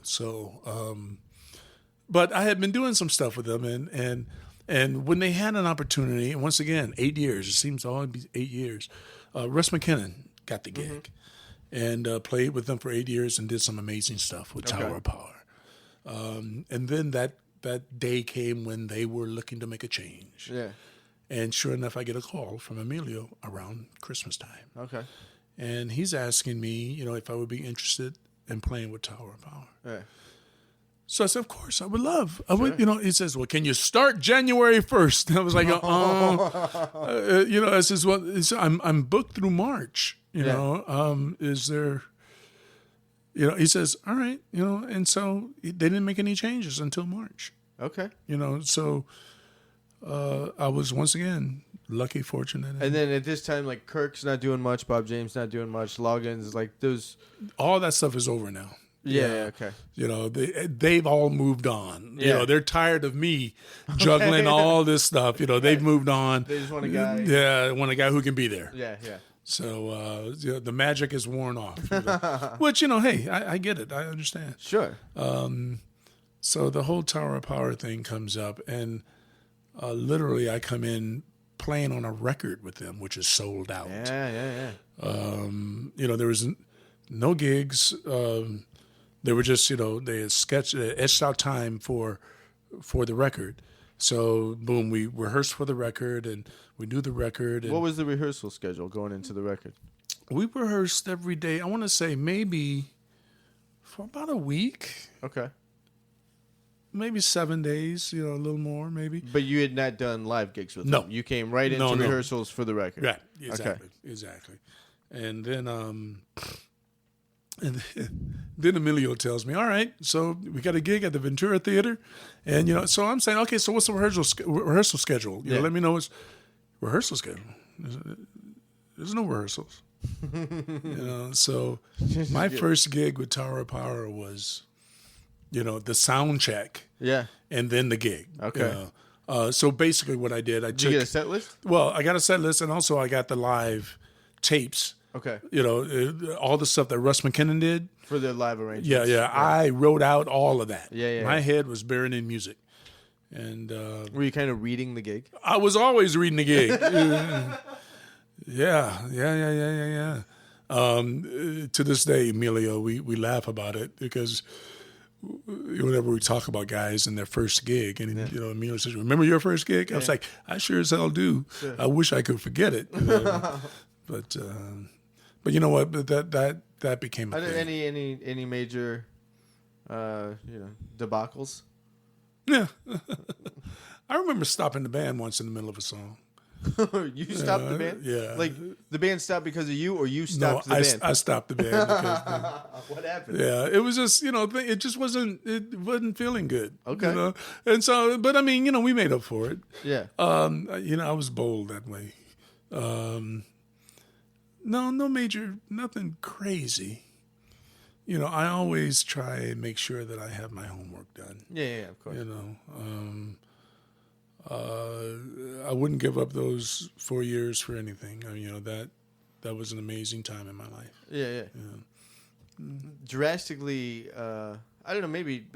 So, but I had been doing some stuff with them, and when they had an opportunity, and once again, 8 years, it seems to always be 8 years, Russ McKinnon got the gig and played with them for 8 years and did some amazing stuff with Tower of Power. And then that day came when they were looking to make a change. Yeah. And sure enough, I get a call from Emilio around Christmas time. Okay. And he's asking me, if I would be interested in playing with Tower of Power. Yeah. So I said, of course, I would love. I would, he says, well, can you start January 1st? And I was like, I says, well, I'm booked through March. Is there, he says, all right, and so they didn't make any changes until March. Okay. So I was once again lucky, fortunate. And then at this time, like Kirk's not doing much, Bob James not doing much, Loggins, like those. All that stuff is over now. Yeah, okay. They've all moved on. They're tired of me juggling all this stuff. They've moved on. They just want a guy. Yeah, want a guy who can be there. Yeah. So the magic is worn off. Which, hey, I get it. I understand. Sure. So the whole Tower of Power thing comes up, and literally I come in playing on a record with them, which is sold out. Yeah. There was no gigs. They were just, they had etched out time for the record. So, boom, we rehearsed for the record, and we knew the record. And what was the rehearsal schedule going into the record? We rehearsed every day. I want to say maybe for about a week. Okay. Maybe 7 days, a little more, maybe. But you had not done live gigs with them? You came right into rehearsals for the record. Right, exactly. And then... And then Emilio tells me, all right, so we got a gig at the Ventura Theater. And, so I'm saying, okay, so what's the rehearsal schedule? Let me know what's rehearsal schedule. There's no rehearsals. So my first gig with Tower of Power was, the sound check. Yeah. And then the gig. Okay. So basically what I did, Did you get a set list? Well, I got a set list, and also I got the live tapes. Okay. All the stuff that Russ McKinnon did. For the live arrangements. Yeah. I wrote out all of that. Yeah. My head was buried in music. And were you kind of reading the gig? I was always reading the gig. Yeah. To this day, Emilio, we laugh about it because whenever we talk about guys in their first gig, and Emilio says, "Remember your first gig?" I was like, "I sure as hell do. Sure. I wish I could forget it." But you know what? That became a thing. Any major, debacles? Yeah. I remember stopping the band once in the middle of a song. You stopped the band? Yeah. Like the band stopped because of you, or you stopped the band? I stopped the band because what happened? Yeah, it was just it just wasn't feeling good. Okay. And so, but I mean, we made up for it. Yeah. I was bold that way. No major, nothing crazy. I always try and make sure that I have my homework done. Yeah, of course. I wouldn't give up those 4 years for anything. I mean, that was an amazing time in my life. Yeah. Drastically, I don't know, maybe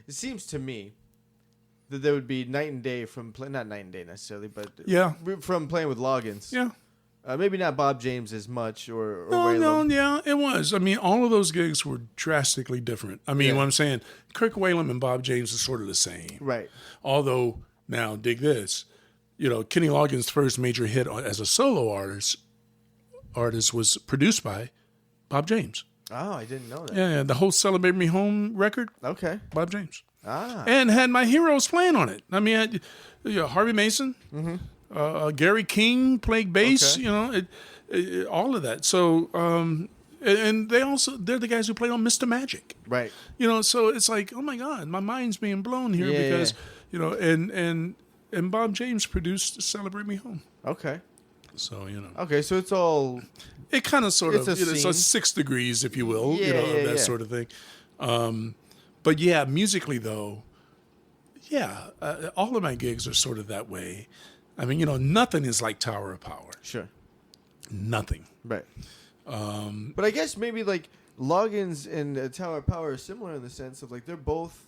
it seems to me that there would be night and day from not night and day necessarily, but from playing with Loggins. Yeah. Maybe not Bob James as much or Whalum. Yeah, it was. I mean, all of those gigs were drastically different. I mean, what I'm saying, Kirk Whalum and Bob James are sort of the same. Right. Although, now, dig this, Kenny Loggins' first major hit as a solo artist was produced by Bob James. Oh, I didn't know that. Yeah, the whole "Celebrate Me Home" record. Okay. Bob James. Ah. And had my heroes playing on it. I mean, Harvey Mason, Gary King played bass. Okay. All of that. So, and they're the guys who played on Mr. Magic. Right. So it's like, oh my God, my mind's being blown here because and Bob James produced "Celebrate Me Home." Okay. So Okay, so it's all. It kind of sort It's of a so scene. 6 degrees, if you will, Yeah, that sort of thing. But yeah, musically though, all of my gigs are sort of that way. I mean, nothing is like Tower of Power. Sure. Nothing. Right. But I guess maybe like Loggins and Tower of Power are similar in the sense of like they're both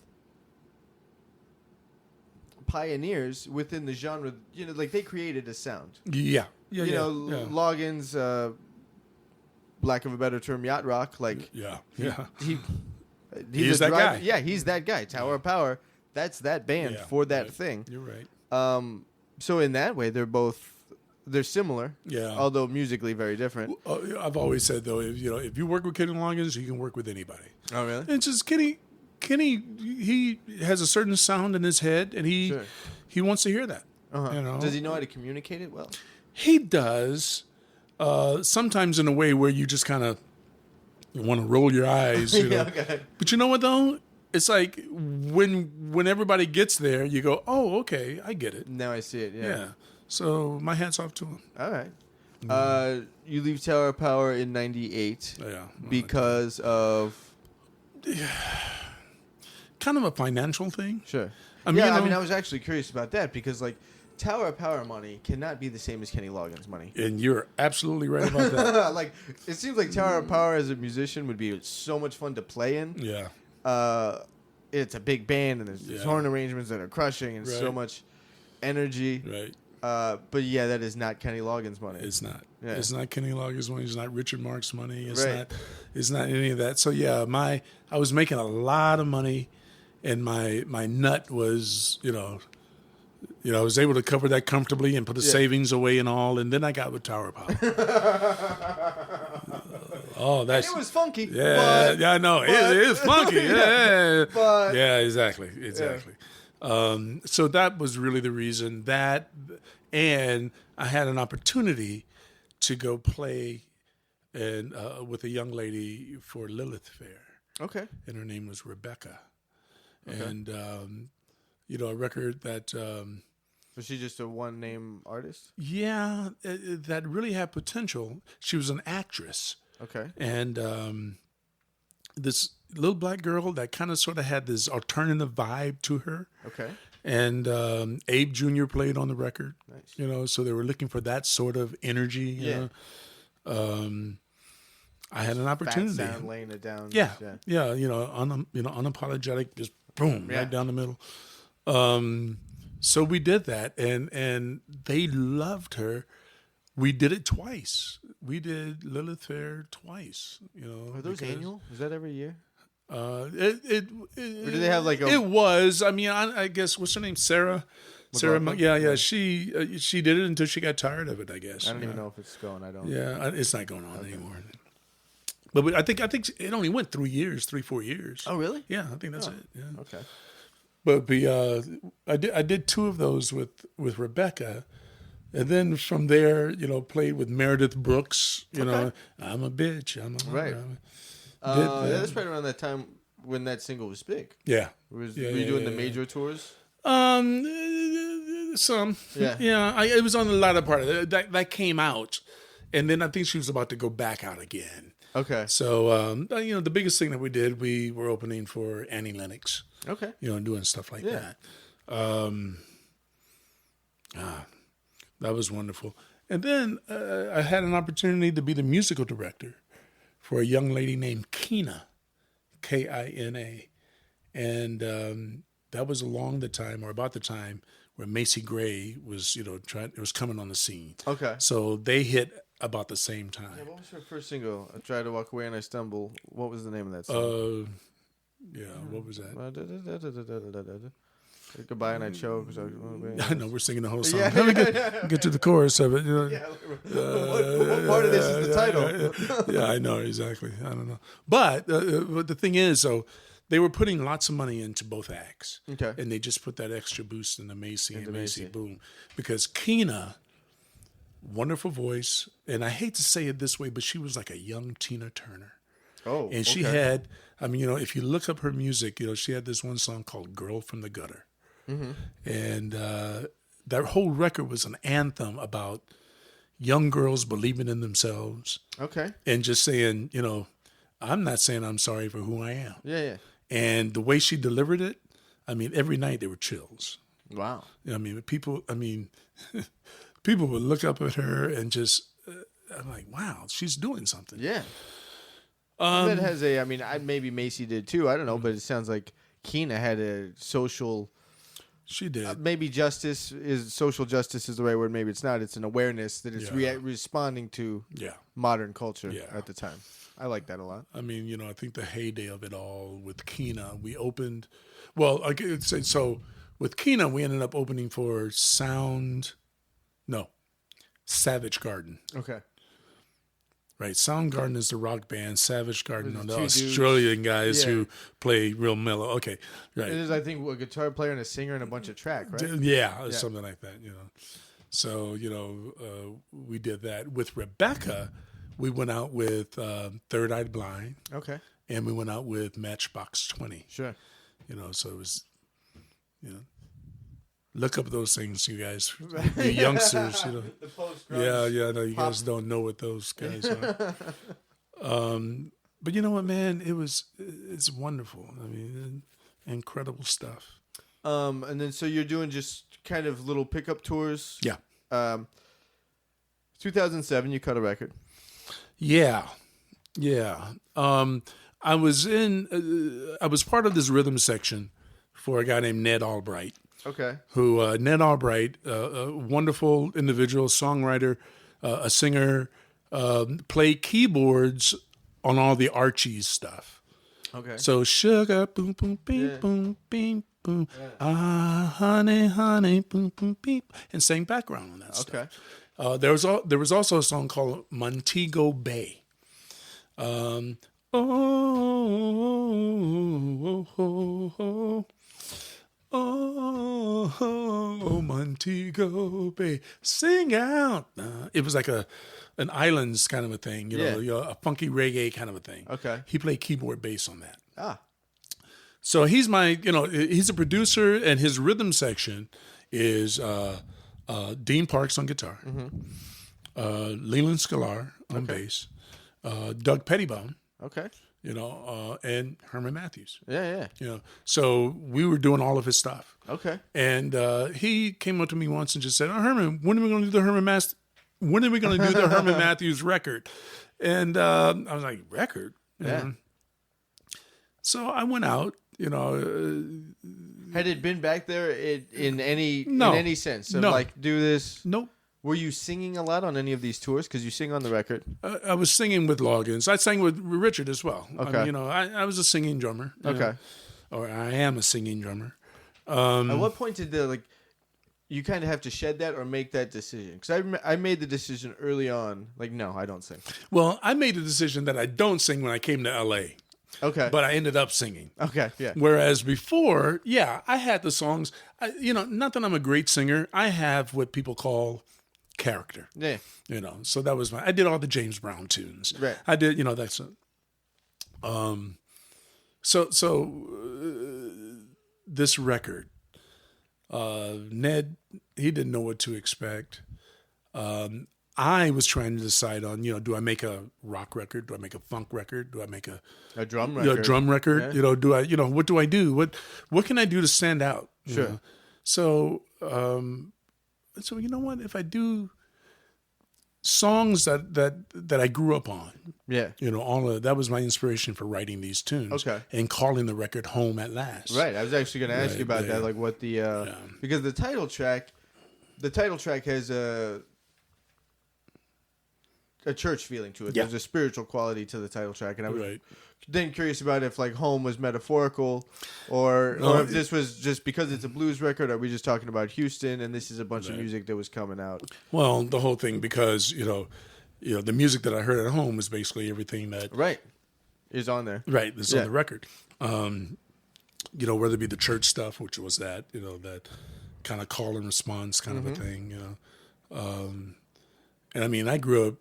pioneers within the genre. Like they created a sound. Yeah. Loggins, lack of a better term, yacht rock. Like He's that guy. Yeah, he's that guy. Tower of Power. That's that band for that thing. You're right. So in that way, they're similar. Yeah. Although musically very different. I've always said though, if you work with Kenny Loggins, you can work with anybody. Oh really? It's just Kenny. He has a certain sound in his head, and he wants to hear that. Does he know how to communicate it well? He does. Sometimes in a way where you just kind of want to roll your eyes. Okay. But you know what though? It's like when everybody gets there, you go, oh, okay, I get it. Now I see it. Yeah. So my hat's off to him. All right. You leave Tower of Power in '98. Yeah. Because of kind of a financial thing. Sure. I was actually curious about that because like Tower of Power money cannot be the same as Kenny Loggins money. And you're absolutely right about that. Like it seems like Tower of Power as a musician would be so much fun to play in. Yeah. It's a big band and there's horn arrangements that are crushing and so much energy. Right. But yeah, that is not Kenny Loggins money. It's not. Yeah. It's not Kenny Loggins money. It's not Richard Marx money. It's Right. not. It's not any of that. So yeah, I was making a lot of money, and my nut was I was able to cover that comfortably and put the savings away and all, and then I got with Tower Power. It was funky. Yeah, I know. It is funky. Yeah. But Yeah, exactly. So that was really the reason that, and I had an opportunity to go play with a young lady for Lilith Fair. Okay. And her name was Rebecca. Okay. And, a record that... was she just a one-name artist? Yeah, that really had potential. She was an actress. Okay. And this little black girl that kind of sort of had this alternative vibe to her. Okay. And Abe Jr. played on the record. Nice. So they were looking for that sort of energy. You know? I had an opportunity. Fat sound, laying it down. Yeah. Unapologetic, just boom, right down the middle. So we did that, and they loved her. We did it twice. We did Lilith Fair twice. Are those annual? Is that every year? Or do they have like a? It was. I mean, I guess what's her name? Sarah. McLaughlin? Yeah. She did it until she got tired of it. I guess. I don't even know if it's going. I don't. Yeah, it's not going on anymore. But I think it only went 3 years, 4 years. Oh really? Yeah, I think that's it. Yeah. Okay. But I did 2 of those with Rebecca, and then from there, played with Meredith Brooks. I'm a bitch. Right. That's probably around that time when that single was big. Yeah. Were you doing the major tours? Some. Yeah. Yeah. It was on the latter part of it. That came out, and then I think she was about to go back out again. Okay. So the biggest thing that we were opening for Annie Lennox. Okay. Doing stuff like that. That was wonderful. And then I had an opportunity to be the musical director for a young lady named Kina, Kina. And that was about the time where Macy Gray was, it was coming on the scene. Okay. So they hit about the same time. Yeah, what was her first single? I Try to Walk Away and I Stumble. What was the name of that song? What was that? Goodbye and I choke. I know we're singing the whole song. Let me get to the chorus of it. What part of this is the title? Yeah, I know exactly. I don't know, but the thing is, so they were putting lots of money into both acts, Okay. and they just put that extra boost in the Macy and Macy Macy. boom, because Keena, wonderful voice, and I hate to say it this way, but she was like a young Tina Turner. Oh, And she had, I mean, if you look up her music, she had this one song called Girl from the Gutter. Mm-hmm. And that whole record was an anthem about young girls believing in themselves. Okay. And just saying, I'm not saying I'm sorry for who I am. Yeah. And the way she delivered it, I mean, every night there were chills. Wow. People would look up at her and just, I'm like, wow, she's doing something. Yeah. That has maybe Macy did too. I don't know, but it sounds like Keena had a social. She did. Maybe social justice is the right word. Maybe it's not. It's an awareness that it's responding to modern culture at the time. I like that a lot. I mean, I think the heyday of it all with Keena, we opened. Well, I could say so. With Keena, we ended up opening for Savage Garden. Okay. Right, Soundgarden is the rock band. Savage Garden are the dudes. Australian guys who play real mellow. Okay, right. It is, I think, a guitar player and a singer and a bunch of track, right? Yeah, something like that. So we did that with Rebecca. We went out with Third Eyed Blind. Okay. And we went out with Matchbox 20. Sure. So it was, look up those things, you guys, you youngsters. The I know you guys don't know what those guys are. But you know what, man? It's wonderful. I mean, incredible stuff. And then so you're doing just kind of little pickup tours. Yeah. 2007, you cut a record. Yeah. I was part of this rhythm section for a guy named Ned Albright. Okay. Who Ned Albright, a wonderful individual, songwriter, a singer, played keyboards on all the Archie's stuff. Okay. So sugar, boom, boom, beep, boom, beep, boom, honey, honey, boom, boom, beep, and sang background on that stuff. Okay. There was also a song called Montego Bay. Oh, Montego Bay, sing out. It was like an islands kind of a thing, a funky reggae kind of a thing. Okay. He played keyboard bass on that. So he's he's a producer, and his rhythm section is Dean Parks on guitar, Leland Sklar on bass, Doug Pettibone. Okay. And Herman Matthews. Yeah. So we were doing all of his stuff. Okay. And he came up to me once and just said, Herman, when are we going to do the Herman Matthews record? And I was like, record? Yeah. So I went out, Had it been back there in any sense of do this? Nope. Were you singing a lot on any of these tours? Because you sing on the record. I was singing with Loggins. I sang with Richard as well. Okay. I was a singing drummer. Okay. Or I am a singing drummer. At what point did you kind of have to shed that or make that decision? Because I made the decision early on, no, I don't sing. Well, I made the decision that I don't sing when I came to L.A. Okay. But I ended up singing. Okay, yeah. Whereas before, I had the songs. Not that I'm a great singer. I have what people call character. Yeah. So that was I did all the James Brown tunes. Right. I did, that's this record, Ned, he didn't know what to expect. I was trying to decide on, do I make a rock record? Do I make a funk record? Do I make a drum record? A drum record? Yeah. Do I, what do I do? What can I do to stand out? Sure. So you know what? If I do songs that I grew up on, all of that was my inspiration for writing these tunes. Okay. And calling the record Home at Last. Right. I was actually going to ask you about that, what the because the title track has a a church feeling to it. Yeah. There's a spiritual quality to the title track, and I was Right. then curious about if like home was metaphorical, or if this was just because it's a blues record. Are we just talking about Houston, and this is a bunch of music that was coming out? Well, the whole thing, because the music that I heard at home was basically everything that is on there. Right, that's on the record. Whether it be the church stuff, which was that that kind of call and response kind of a thing. And I mean, I grew up.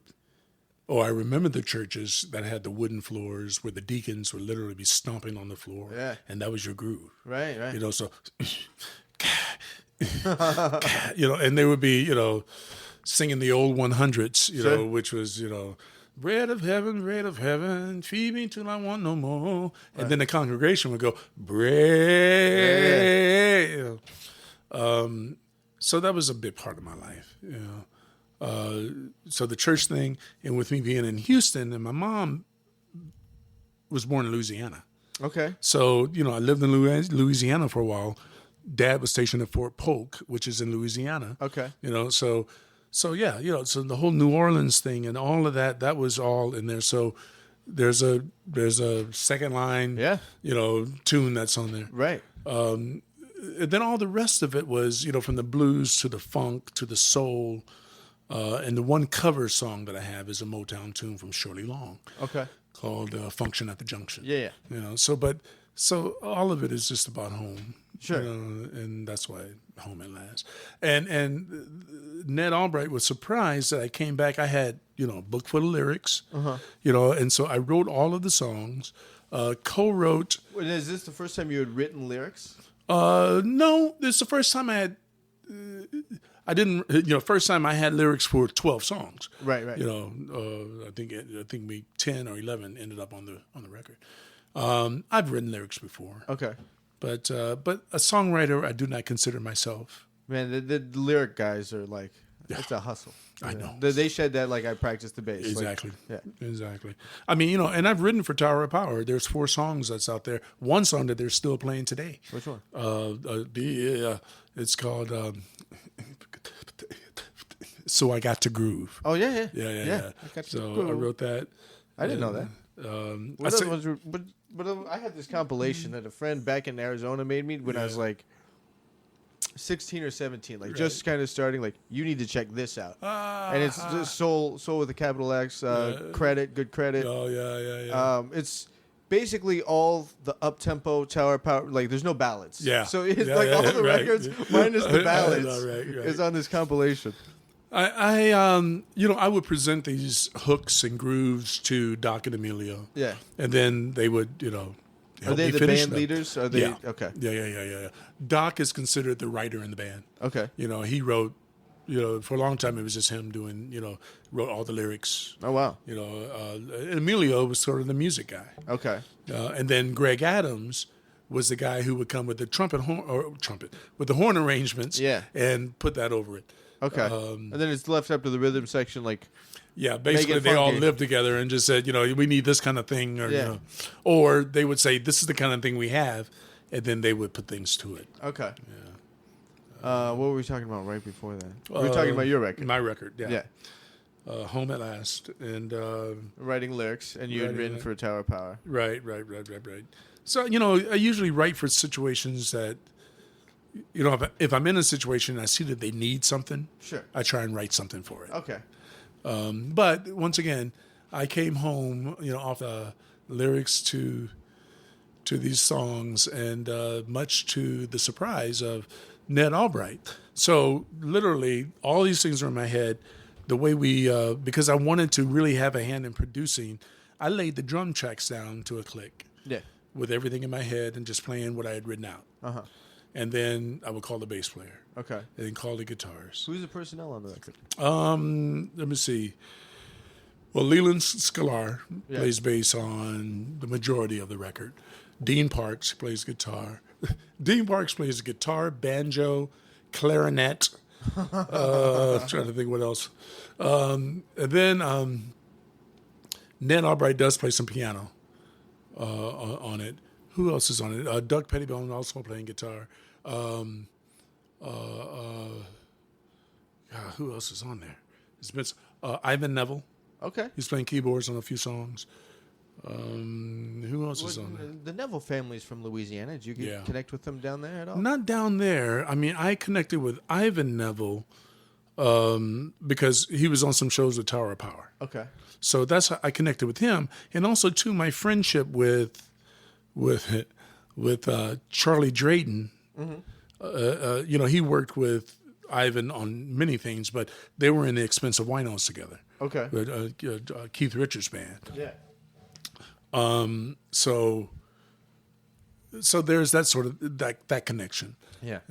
I remember the churches that had the wooden floors where the deacons would literally be stomping on the floor, and that was your groove. Right. So, and they would be, singing the old 100s, which was, bread of heaven, feed me till I want no more. And then the congregation would go, bread. So that was a big part of my life, So the church thing, and with me being in Houston, and my mom was born in Louisiana. Okay. So, I lived in Louisiana for a while. Dad was stationed at Fort Polk, which is in Louisiana. Okay. So the whole New Orleans thing and all of that was all in there. So there's a second line, tune that's on there. Right. And then all the rest of it was, from the blues to the funk to the soul. And the one cover song that I have is a Motown tune from Shirley Long. Okay. Called Function at the Junction. Yeah. So all of it is just about home. Sure. And that's why home at last. And Ned Albright was surprised that I came back. I had, a book full of lyrics, and so I wrote all of the songs, co-wrote. Is this the first time you had written lyrics? No, this is the first time I had. I didn't, first time I had lyrics for 12 songs. Right. I think we 10 or 11 ended up on the record. I've written lyrics before. Okay. But a songwriter, I do not consider myself. Man, the lyric guys are like, it's a hustle. I know. They shed that like I practiced the bass. Exactly. Like, Exactly. I mean, and I've written for Tower of Power. There's 4 songs that's out there. One song that they're still playing today. Which one? It's called So I Got to Groove. Oh, yeah. So I wrote that. I didn't know that. But I had this compilation that a friend back in Arizona made me when I was like 16 or 17, just kind of starting. Like, you need to check this out, and it's just soul with a capital X. Good credit. Oh yeah. It's basically all the up tempo Tower Power. Like, there's no ballads. Yeah. So it's all the records minus the ballads is on this compilation. I would present these hooks and grooves to Doc and Emilio. Yeah. And then they would, help Are they me the finish band them. leaders? Are they? Yeah. Okay. Yeah. Doc is considered the writer in the band. Okay. He wrote, for a long time it was just him doing, wrote all the lyrics. Oh, wow. And Emilio was sort of the music guy. Okay. And then Greg Adams was the guy who would come with the with the horn arrangements. Yeah. And put that over it. Okay. And then it's left up to the rhythm section, like. Yeah, basically they all lived together and just said, we need this kind of thing, or or they would say, this is the kind of thing we have, and then they would put things to it. Okay. Yeah. What were we talking about right before that? We were talking about your record. My record, yeah. Yeah. Home at Last, and writing lyrics, and you had written for Tower Power. Right. So I usually write for situations that. If I'm in a situation and I see that they need something, sure, I try and write something for it. Okay. But once again, I came home, off the lyrics to these songs, and much to the surprise of Ned Albright. So literally, all these things are in my head. The way because I wanted to really have a hand in producing, I laid the drum tracks down to a click. Yeah. With everything in my head and just playing what I had written out. Uh-huh. And then I would call the bass player. Okay. And then call the guitars. Who's the personnel on the record? Let me see. Well, Leland Sklar plays bass on the majority of the record. Dean Parks plays guitar. Dean Parks plays guitar, banjo, clarinet. Trying to think what else. And then Ned Albright does play some piano on it. Who else is on it? Doug Pettibone also playing guitar. Who else is on there? It's been Ivan Neville. Okay. He's playing keyboards on a few songs. Who else is on there? The Neville family's from Louisiana. Did you connect with them down there at all? Not down there. I mean, I connected with Ivan Neville because he was on some shows with Tower of Power. Okay. So that's how I connected with him, and also too my friendship with Charlie Drayton. Mm-hmm. He worked with Ivan on many things, but they were in the Expensive Winos together. Okay. With Keith Richards' band. Yeah. So there's that sort of that connection. Yeah.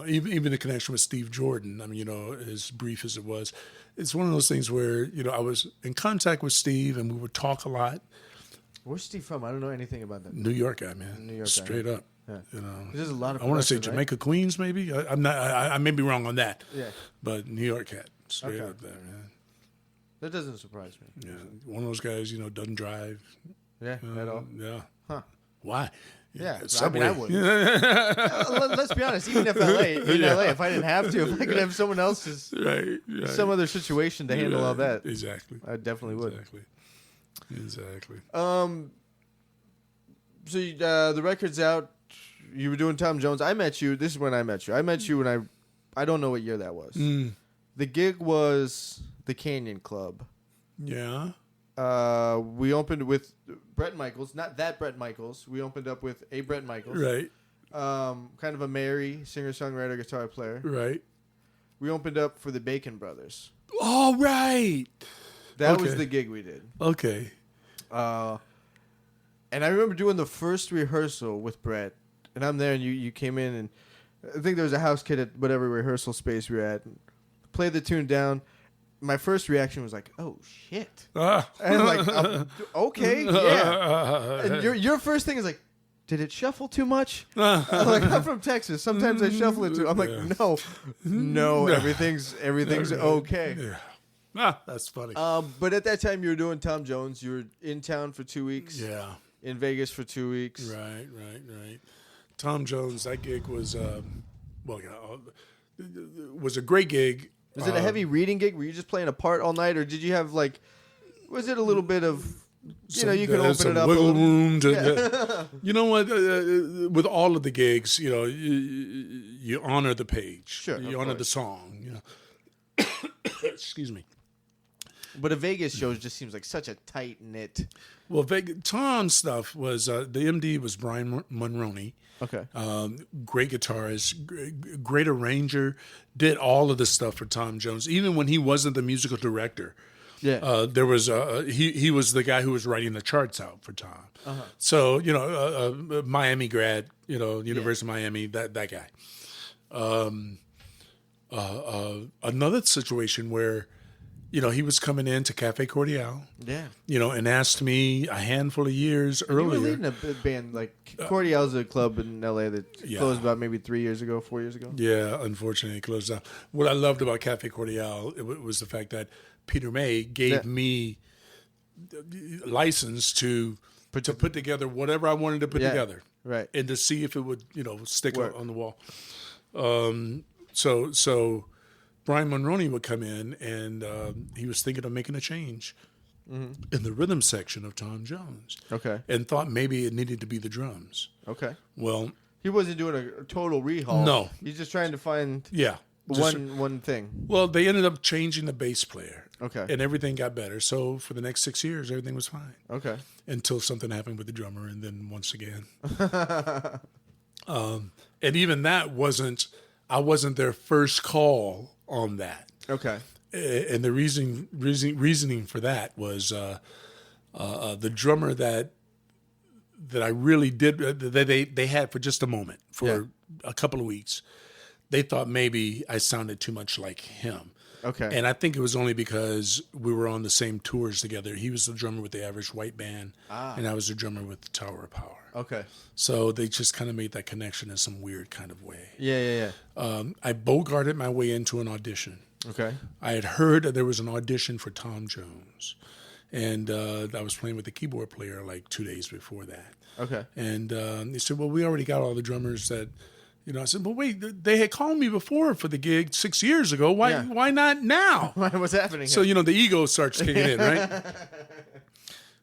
Even the connection with Steve Jordan. I mean, as brief as it was, it's one of those things where, I was in contact with Steve and we would talk a lot. Where's Steve from? I don't know anything about that. New York guy, man. New York Straight guy. up. Yeah. There's a lot of I want to say right? Jamaica, Queens, maybe. I'm not. I may be wrong on that. Yeah. But New York cat, straight up there, man. That doesn't surprise me. Yeah. One of those guys, doesn't drive. Yeah. At all. Yeah. Huh. Why? Yeah, Subway. I would. Let's be honest. Even if LA, if I didn't have to, if I could have someone else's, right. some other situation to handle all that, exactly, I definitely would. Exactly. So the record's out. You were doing Tom Jones. I met you. This is when I met you. I met you when I don't know what year that was. The gig was the Canyon Club. Yeah. We opened with Bret Michaels, not that Bret Michaels. We opened up with a Bret Michaels, right? Kind of a merry singer-songwriter, guitar player, right? We opened up for the Bacon Brothers. Oh, right. That was the gig we did. Okay. And I remember doing the first rehearsal with Bret, and I'm there, and you came in, and I think there was a house kid at whatever rehearsal space we were at. And played the tune down. My first reaction was like, "Oh shit!" And like, "Okay, yeah." And your first thing is like, "Did it shuffle too much?" I'm from Texas. Sometimes I shuffle it too. I'm like, "No, everything's okay." Yeah. That's funny. But at that time, you were doing Tom Jones. You were in town for 2 weeks. Yeah. In Vegas for 2 weeks. Right. Tom Jones. That gig was, was a great gig. Was it a heavy reading gig? Were you just playing a part all night, or did you have was it a little bit of, you could open it up wiggle room to, you know what? With all of the gigs, you honor the page. Sure, you honor the song. Excuse me. But a Vegas show just seems like such a tight knit. Well, Tom's stuff was the MD was Brian Monroney. Okay. Great guitarist, great arranger, did all of the stuff for Tom Jones, even when he wasn't the musical director. Yeah. There was he was the guy who was writing the charts out for Tom. Uh-huh. So Miami grad, University of Miami, that guy. Another situation where, he was coming into Cafe Cordial. Yeah. And asked me a handful of years earlier. You were leading a band, Cordial's a club in L.A. that closed about maybe 4 years ago. Yeah, unfortunately, it closed down. What I loved about Cafe Cordial was the fact that Peter May gave me license to put together whatever I wanted to put together. Right. And to see if it would, stick on the wall. So Brian Monroney would come in, and he was thinking of making a change in the rhythm section of Tom Jones. Okay. And thought maybe it needed to be the drums. Okay. Well, he wasn't doing a total rehaul. No. He's just trying to find one thing. Well, they ended up changing the bass player. Okay. And everything got better. So for the next 6 years, everything was fine. Okay. Until something happened with the drummer, and then once again. And even that I wasn't their first call on that. Okay. And the reasoning for that was the drummer that I really did that they had for just a moment, for a couple of weeks. They thought maybe I sounded too much like him. Okay. And I think it was only because we were on the same tours together. He was the drummer with the Average White Band, and I was the drummer with the Tower of Power. Okay. So they just kind of made that connection in some weird kind of way. Yeah. I bogarted my way into an audition. Okay. I had heard that there was an audition for Tom Jones, and I was playing with the keyboard player 2 days before that. Okay. And he said, "Well, we already got all the drummers that I said, but wait, they had called me before for the gig 6 years ago. Why not now? What's happening? So, the ego starts kicking in, right?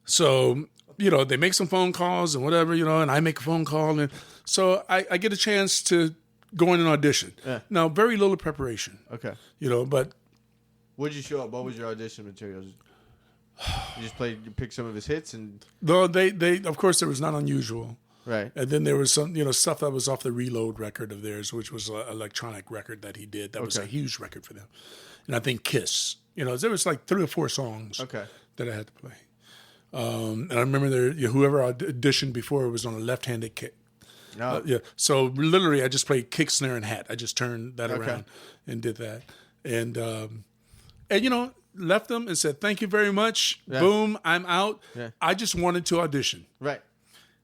So, they make some phone calls and whatever, and I make a phone call. And so I get a chance to go in and audition. Yeah. Now, very little preparation. Okay. But. What did you show up? What was your audition materials? You just pick some of his hits and. No, they of course there was Not Unusual. Right. And then there was some, stuff that was off the Reload record of theirs, which was an electronic record that he did. That was a huge record for them. And I think Kiss. There was like 3 or 4 songs that I had to play. And I remember whoever auditioned before was on a left-handed kick. No. So literally I just played kick, snare, and hat. I just turned that around and did that. And left them and said, thank you very much. Yeah. Boom, I'm out. Yeah. I just wanted to audition. Right.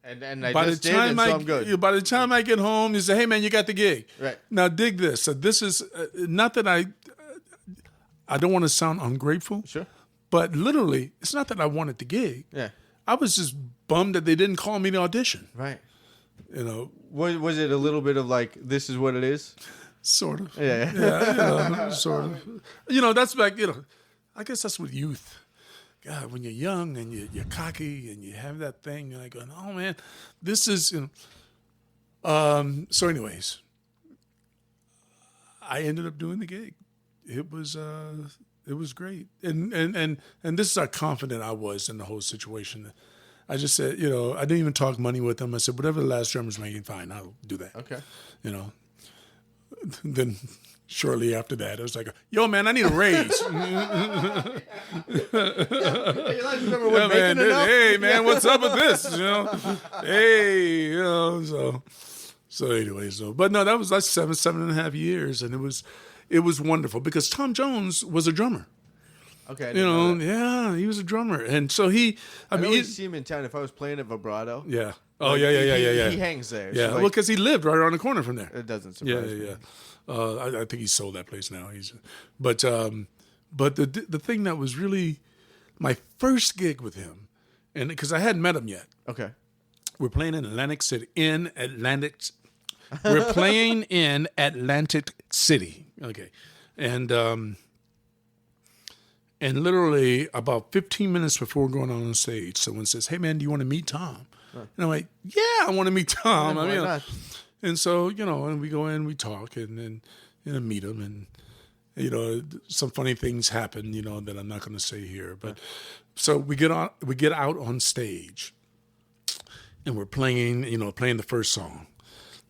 And I just did, and so I'm good. By the time I get home, you say, hey, man, you got the gig. Right. Now, dig this. So this is not that I don't want to sound ungrateful. Sure. But literally, it's not that I wanted the gig. Yeah. I was just bummed that they didn't call me to audition. Right. Was it a little bit of like, this is what it is? Sort of. Yeah. Yeah, sort of. That's like, I guess that's with youth. God, when you're young and you're cocky and you have that thing, you're like going, oh, man, this is, So anyways, I ended up doing the gig. It was great. And this is how confident I was in the whole situation. I just said, I didn't even talk money with them. I said, whatever the last drummer's making, fine, I'll do that. Okay. Then shortly after that, I was like, yo, man, I need a raise. Hey, man, what's up with this? Hey, so anyway, but no, that was like 7.5 years. And it was wonderful because Tom Jones was a drummer. Okay. Yeah, he was a drummer. And so I always see him in town if I was playing at Vibrato. Yeah. Oh, yeah. He hangs there. Yeah, well, because he lived right around the corner from there. It doesn't surprise me. Yeah. I think he sold that place now. But the thing that was really my first gig with him, and because I hadn't met him yet. Okay. We're playing in Atlantic City. We're playing in Atlantic City. Okay, and literally about 15 minutes before going on stage, someone says, "Hey, man, do you want to meet Tom?" Huh. And I'm like, "Yeah, I want to meet Tom." Why not? And so, and we go in, we talk, and then meet him, and some funny things happen, that I'm not going to say here. But so we get out on stage, and we're playing the first song,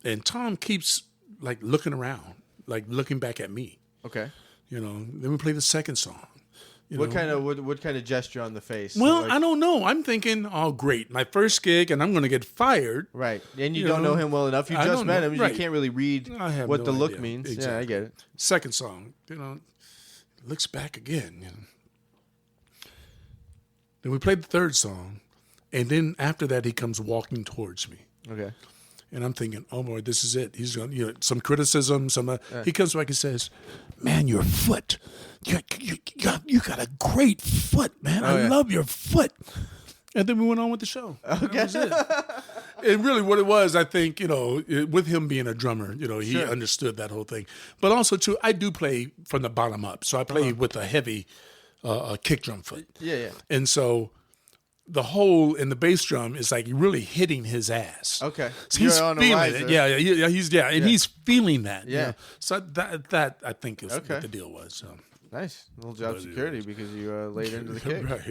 and Tom keeps like looking around, like looking back at me. Okay. Then we play the second song. What kind of gesture on the face? Well, I don't know. I'm thinking, oh, great, my first gig, and I'm going to get fired. Right, and you don't know him well enough. You just met him. Right. You can't really read what the look means. Exactly. Yeah, I get it. Second song, looks back again. Then we played the third song, and then after that, he comes walking towards me. Okay. And I'm thinking, oh boy, this is it. He's going, some criticism, He comes back and says, "Man, your foot, you got a great foot, man. I love your foot." And then we went on with the show. Okay. That was it. And really, what it was, I think, with him being a drummer, he understood that whole thing. But also, too, I do play from the bottom up, so I play with a heavy kick drum foot. Yeah. And so the hole in the bass drum is like really hitting his ass. Okay. So he's feeling it. Yeah, and he's feeling that. Yeah. So that I think is what the deal was. So. Nice. A little job security because you laid into the kick. Right.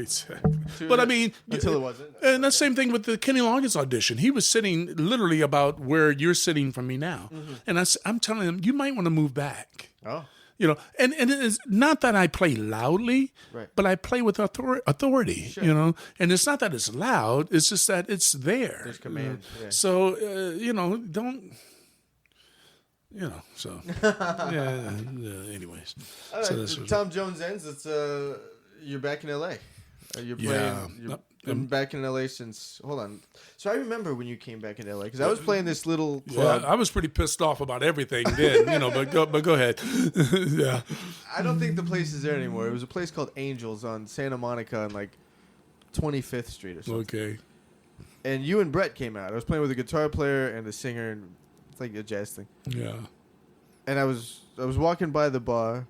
But I mean, until it wasn't. And the same thing with the Kenny Loggins audition. He was sitting literally about where you're sitting from me now. Mm-hmm. And I'm telling him, you might want to move back. Oh. And it is not that I play loudly, right, but I play with authority, sure. And it's not that it's loud, it's just that it's there. There's command. Yeah. So, don't, so, anyways. All right, so Tom Jones ends, it's, you're back in L.A. You're playing, you've been back in L.A. since, hold on. So I remember when you came back in L.A. because I was playing this little club. Yeah, I was pretty pissed off about everything then, but go ahead. Yeah. I don't think the place is there anymore. It was a place called Angels on Santa Monica on like 25th Street or something. Okay. And you and Brett came out. I was playing with a guitar player and a singer and It's like a jazz thing. Yeah. And I was walking by the bar,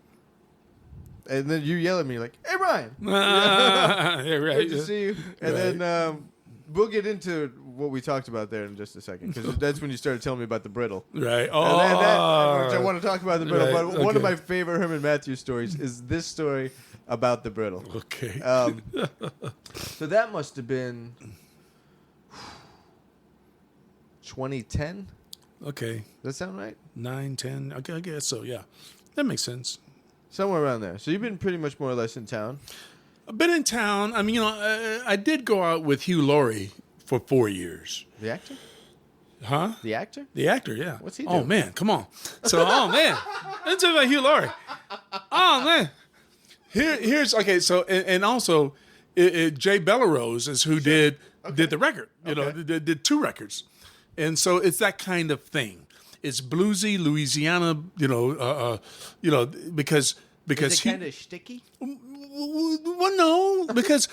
and then you yell at me like, "Hey, Brian!" Yeah, right. Good to see you. And then we'll get into what we talked about there in just a second, because that's when you started telling me about the brittle. Right. Oh, which I want to talk about the brittle. Right. But one of my favorite Herman Matthews stories is this story about the brittle. Okay. So that must have been 2010. Okay. Does that sound right? 9, 10. Okay, I guess so. Yeah, that makes sense. Somewhere around there. So you've been pretty much more or less in town. I've been in town. I mean, I did go out with Hugh Laurie for 4 years. The actor? Huh? The actor? The actor, yeah. What's he doing? Oh, man, come on. So, man. Let's talk about Hugh Laurie. Oh, man. Here's, okay, so, and also, Jay Bellerose is who did the record. You know, did 2 records. And so it's that kind of thing. It's bluesy, Louisiana, because Is it kind of sticky? Well, no, because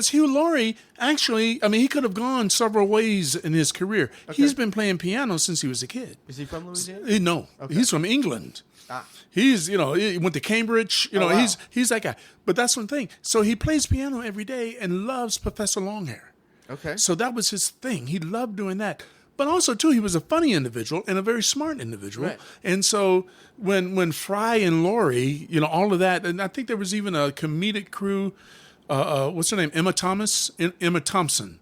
Hugh Laurie actually, I mean, he could have gone several ways in his career. Okay. He's been playing piano since he was a kid. Is he from Louisiana? No, he's from England. Ah. He's, he went to Cambridge. Wow. He's that guy. But that's one thing. So he plays piano every day and loves Professor Longhair. Okay. So that was his thing. He loved doing that. But also, too, he was a funny individual and a very smart individual. Right. And so when Fry and Laurie, all of that, and I think there was even a comedic crew, what's her name? Emma Thompson. Sounds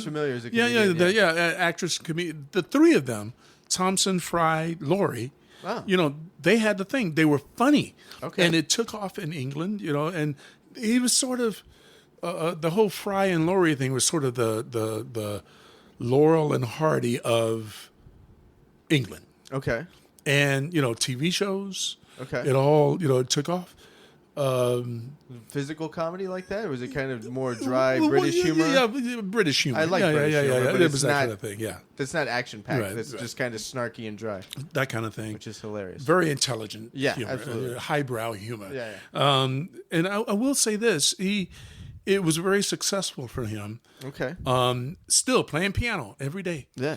familiar as a comedian. Actress, comedian. The 3 of them, Thompson, Fry, Laurie, wow. They had the thing. They were funny. Okay. And it took off in England, and he was sort of, the whole Fry and Laurie thing was sort of the Laurel and Hardy of England. Okay. And, TV shows. Okay. It all, it took off. Physical comedy like that? Or was it kind of more dry British humor? Yeah, British humor. I like British humor. But it was that kind of thing, yeah. That's not action-packed. Right, that's just kind of snarky and dry. That kind of thing. Which is hilarious. Very intelligent humor. Absolutely. Highbrow humor. Yeah. And I will say this. It was very successful for him. Okay. Still playing piano every day. Yeah.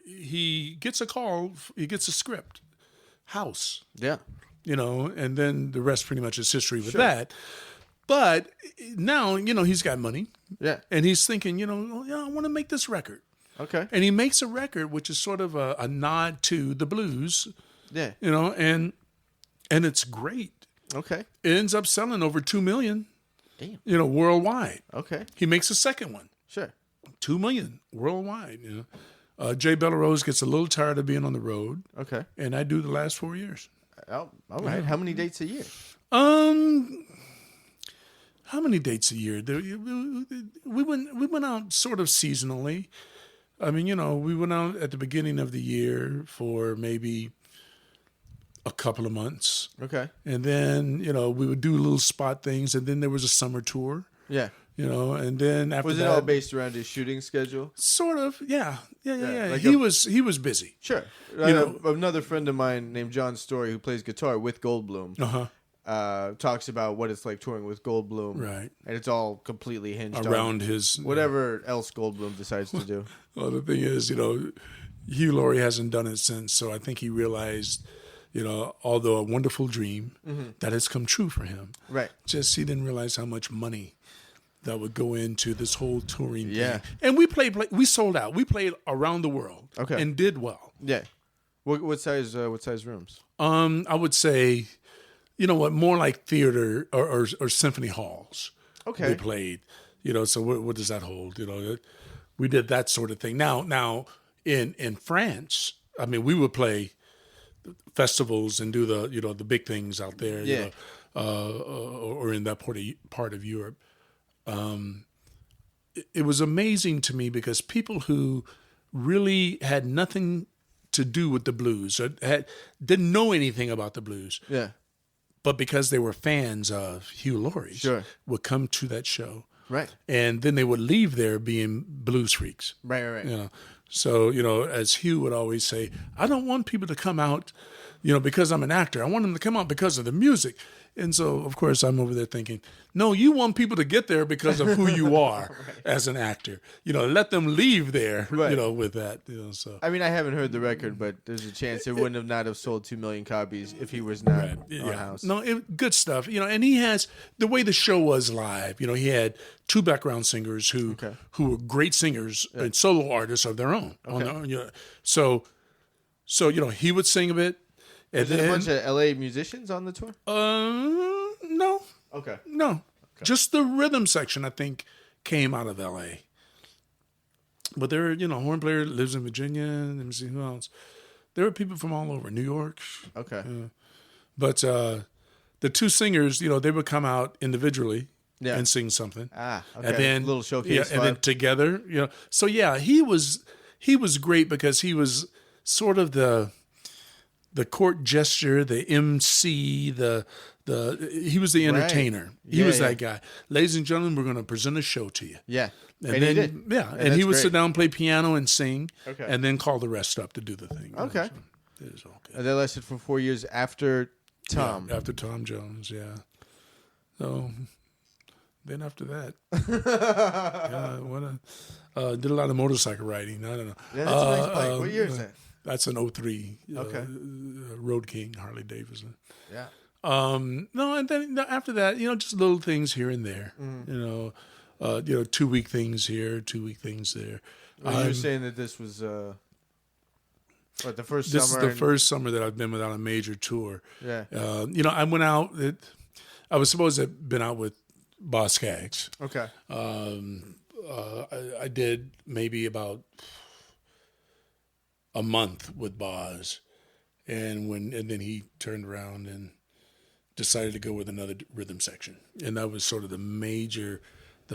He gets a call. He gets a script. House. Yeah. And then the rest pretty much is history with that. But now, he's got money. Yeah. And he's thinking, I want to make this record. Okay. And he makes a record which is sort of a nod to the blues. Yeah. And it's great. Okay. It ends up selling over 2 million. Damn. Worldwide. Okay. He makes a second one. Sure. 2 million worldwide. Jay Bellerose gets a little tired of being on the road. Okay. And I do the last 4 years. Oh, all right. Yeah. How many dates a year? How many dates a year? We went out sort of seasonally. I mean, we went out at the beginning of the year for maybe a couple of months. Okay. And then, we would do little spot things, and then there was a summer tour. Yeah. And then after was it that, all based around his shooting schedule? Sort of, yeah. Like he was busy. Sure. Another friend of mine named John Story, who plays guitar with Goldblum, talks about what it's like touring with Goldblum. Right. And it's all completely hinged around on his whatever else Goldblum decides to do. Well, the thing is, Hugh Laurie hasn't done it since, so I think he realized, although a wonderful dream, that has come true for him. Right. Just he didn't realize how much money that would go into this whole touring thing. And we sold out. We played around the world. Okay. And did well. Yeah. What size rooms? I would say, more like theater or symphony halls. Okay. We played, so what does that hold? We did that sort of thing. Now in France, I mean, we would play festivals and do the big things out there, or in that part of Europe. It was amazing to me because people who really had nothing to do with the blues or didn't know anything about the blues, but because they were fans of Hugh Laurie, would come to that show, right? And then they would leave there being blues freaks, right. So, as Hugh would always say, I don't want people to come out, because I'm an actor. I want them to come out because of the music. And so, of course, I'm over there thinking, no, you want people to get there because of who you are right. as an actor. Let them leave there, right. With that. So. I mean, I haven't heard the record, but there's a chance it wouldn't have not have sold 2 million copies if he was not on House. No, good stuff. And he has, the way the show was live, he had 2 background singers who were great singers and solo artists of their own. Okay. So, he would sing a bit. Is there a bunch of LA musicians on the tour? No. Okay. No. Okay. Just the rhythm section, I think, came out of LA. But there are, horn player lives in Virginia. Let me see who else. There are people from all over, New York. Okay. But the 2 singers, they would come out individually and sing something. Ah, okay. And then little showcase. And then together, So he was great because he was sort of the court gesture, the MC, he was the entertainer. Right. He was that guy. Ladies and gentlemen, we're going to present a show to you. Yeah. And then, he did. Yeah. And he would sit down, play piano and sing, Okay. and then call the rest up to do the thing. Okay. So it was okay. And that lasted for 4 years after Tom. Yeah, after Tom Jones, yeah. So then after that, did a lot of motorcycle riding. I don't know. Yeah, that's a nice bike. What year is that? That's an 03 Okay. Road King Harley Davidson. Yeah. No, and then after that, just little things here and there. 2-week things here, 2-week things there. Well, you were saying that this was the first This summer. is the first summer that I've been without a major tour. Yeah. I went out. I was supposed to have been out with Boss Skaggs. Okay. I did maybe about a month with Boz, and then he turned around and decided to go with another rhythm section, and that was sort of the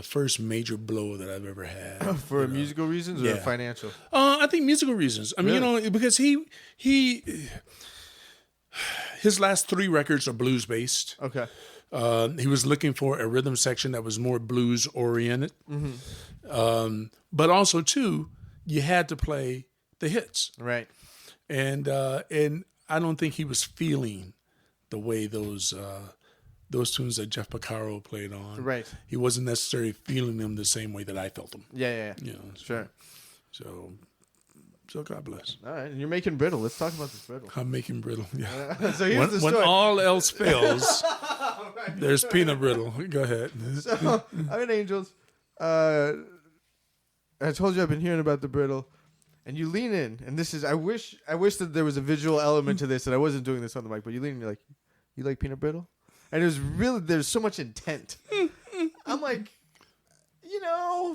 first major blow that I've ever had. For musical reasons or financial? I think musical reasons. I mean, Really? Because his last 3 records are blues based. Okay. He was looking for a rhythm section that was more blues oriented, but also too, you had to play the hits, Right. and I don't think he was feeling the way those tunes that Jeff Porcaro played on. Right. He wasn't necessarily feeling them the same way that I felt them. Yeah. Sure. So God bless. All right. And you're making brittle. Let's talk about this brittle. I'm making brittle. Yeah. So here's the When story. all else fails, there's peanut brittle. Go ahead. So I'm in Angels. I told you I've been hearing about the brittle, and you lean in, and this is I wish that there was a visual element to this, and I wasn't doing this on the mic, but you lean in, you're like, you like peanut brittle, and there's so much intent. I'm like,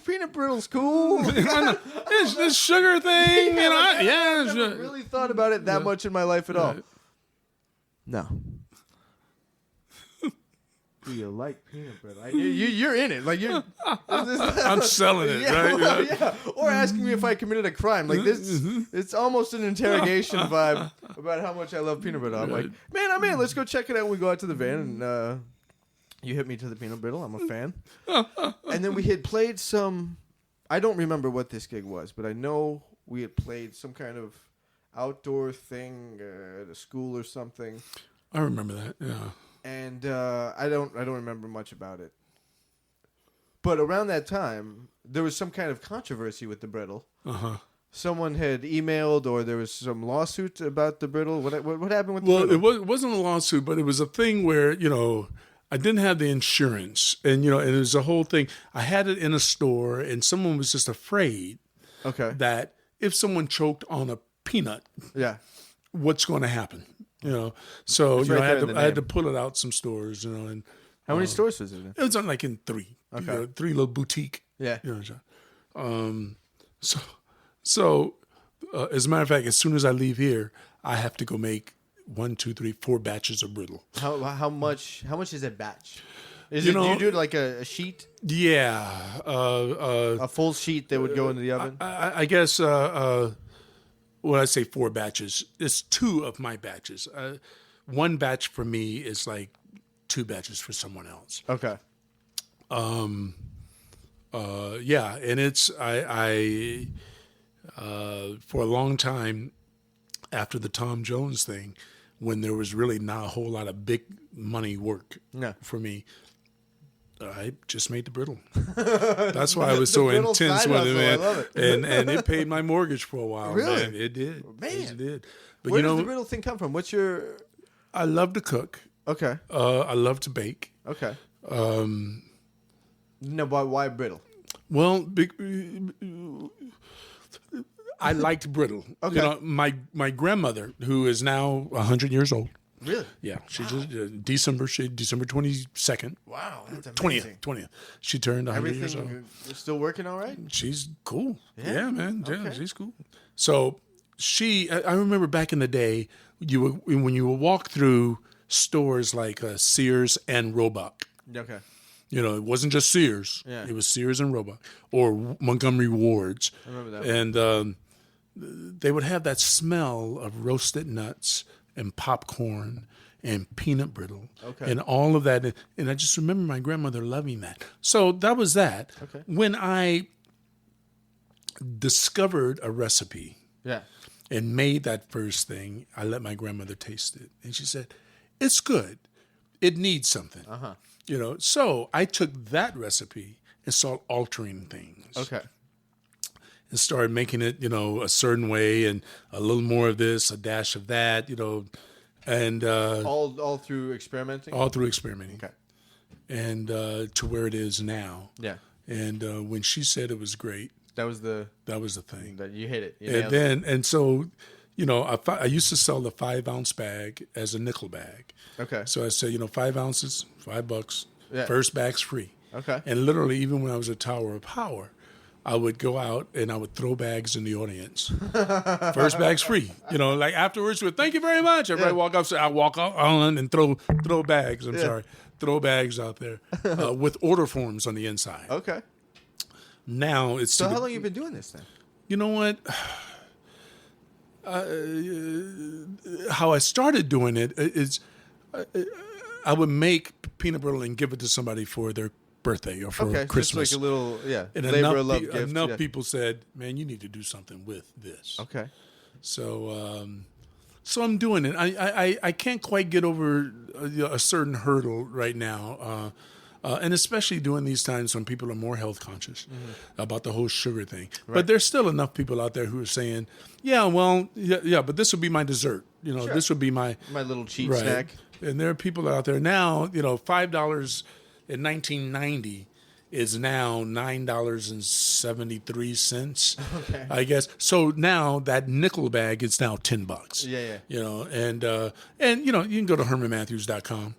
peanut brittle's cool. It's this sugar thing, I never really thought about it that much in my life at all. No. Do you like peanut brittle? You're in it. Like you're. I'm selling it, right? Yeah. Or asking me if I committed a crime. Like this, it's almost an interrogation vibe about how much I love peanut brittle. I'm like, man, I'm in. Let's go check it out. We go out to the van, and you hit me to the peanut brittle. I'm a fan. And then we had played some. I don't remember what this gig was, but I know we had played some kind of outdoor thing at a school or something. I remember that. Yeah. And I don't remember much about it. But around that time, there was some kind of controversy with the brittle. Uh-huh. Someone had emailed, or there was some lawsuit about the brittle. What happened with the brittle? Well, it wasn't a lawsuit, but it was a thing where, I didn't have the insurance. And, and it was a whole thing. I had it in a store, and someone was just afraid that if someone choked on a peanut, what's going to happen? So I had to pull it out some stores, and how many stores was it in? It was on in 3, 3 little boutique. Yeah. So as a matter of fact, as soon as I leave here, I have to go make 1, 2, 3, 4 batches of brittle. How much is a batch? Do you do it like a sheet? Yeah, a full sheet that would go into the oven. I guess. When I say 4 batches, it's 2 of my batches. 1 batch for me is like 2 batches for someone else. Okay. Yeah, and it's For a long time after the Tom Jones thing, when there was really not a whole lot of big money work for me, I just made the brittle. That's why I was so intense with it, man. I love it. And it paid my mortgage for a while. Really? Man. It did. Man. It did. But Where does the brittle thing come from? What's your... I love to cook. Okay. I love to bake. Okay. No, why brittle? Well, I liked brittle. Okay. You know, my grandmother, who is now 100 years old. Really? Yeah, she just December 22nd. Wow, that's amazing. 20th. She turned 100 years old. Everything still working all right? She's cool. Yeah, man. Yeah, Okay. she's cool. So I remember back in the day, when you would walk through stores like Sears and Roebuck. Okay. You know, it wasn't just Sears. Yeah. It was Sears and Roebuck or Montgomery Ward's. I remember that. And they would have that smell of roasted nuts and popcorn and peanut brittle and all of that. And I just remember my grandmother loving that. So that was that. Okay. When I discovered a recipe and made that first thing, I let my grandmother taste it. And she said, it's good. It needs something. You know, so I took that recipe and started altering things. Okay. And started making it, you know, a certain way and a little more of this, a dash of that, you know, and all through experimenting. All through experimenting. Okay. And to where it is now. Yeah. And when she said it was great, that was the thing. That you hit it. And so, you know, I used to sell the 5-ounce bag as a nickel bag. Okay. So I said, you know, 5 ounces, $5. Yeah. First bag's free. Okay. And literally, even when I was at Tower of Power, I would go out and I would throw bags in the audience. First bag's free. You know, like afterwards, with thank you very much. Everybody walk up, so I walk on and throw bags. Throw bags out there with order forms on the inside. Okay. Now it's so. How long have you been doing this then? You know what? How I started doing it is I would make peanut brittle and give it to somebody for their birthday or for Christmas. Just like a little, and labor of love gift. Enough people said, man, you need to do something with this. Okay. So I'm doing it. I can't quite get over a certain hurdle right now. And especially during these times when people are more health conscious about the whole sugar thing. Right. But there's still enough people out there who are saying, but this would be my dessert. You know, this would be my little cheat snack. And there are people out there now, you know, $5 in 1990 is now $9.73. Okay. I guess. So now that nickel bag is now $10. Yeah. You know, and you know, you can go to HermanMatthews.com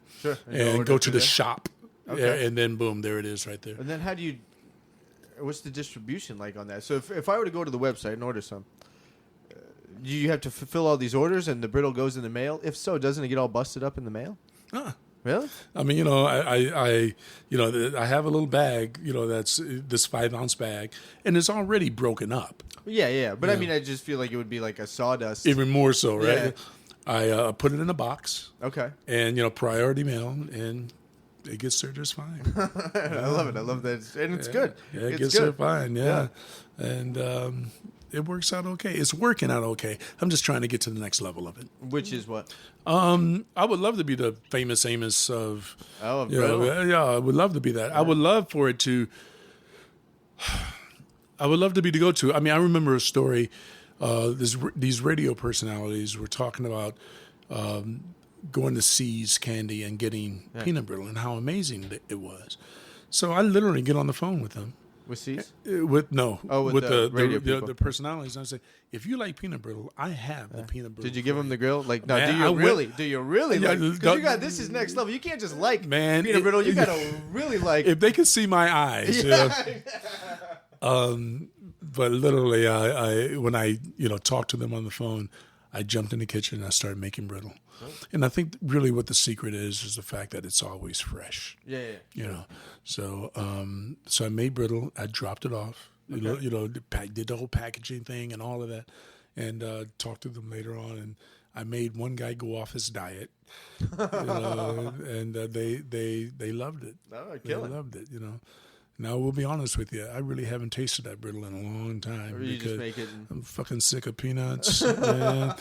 and go to the shop. Okay. Yeah, and then boom, there it is right there. And then what's the distribution like on that? So if I were to go to the website and order some, do you have to fulfill all these orders and the brittle goes in the mail? If so, doesn't it get all busted up in the mail? Really? I mean, you know, I have a little bag, you know, that's this 5-ounce bag, and it's already broken up. Yeah. But I mean, I just feel like it would be like a sawdust. Even more so, right? Yeah. I put it in a box. Okay. And, you know, priority mail, and it gets there just fine. I love it. I love that. And it's good. Yeah, it gets there fine, yeah. And it works out okay. It's working out okay. I'm just trying to get to the next level of it. Which is what? I would love to be the famous Amos of... Oh, I would love to be that. Yeah. I would love for it to... I would love to be the go-to. I mean, I remember a story. These radio personalities were talking about going to C's Candy and getting peanut brittle and how amazing it was. So I literally get on the phone with them. With C's? With the radio people. The personalities. And I say, if you like peanut brittle, I have the peanut brittle. Did you give them the grill? Like, no, man, do you really? Because this is next level. You can't just like peanut brittle. You got to really like. If they could see my eyes. But literally, I when I talked to them on the phone, I jumped in the kitchen and I started making brittle. And I think really what the secret is the fact that it's always fresh. Yeah. You know, so I made brittle. I dropped it off. Okay. Did the whole packaging thing and all of that, and talked to them later on. And I made one guy go off his diet, and they loved it. Oh, they loved it, Now, we'll be honest with you. I really haven't tasted that brittle in a long time. Or you just make it. I'm fucking sick of peanuts. But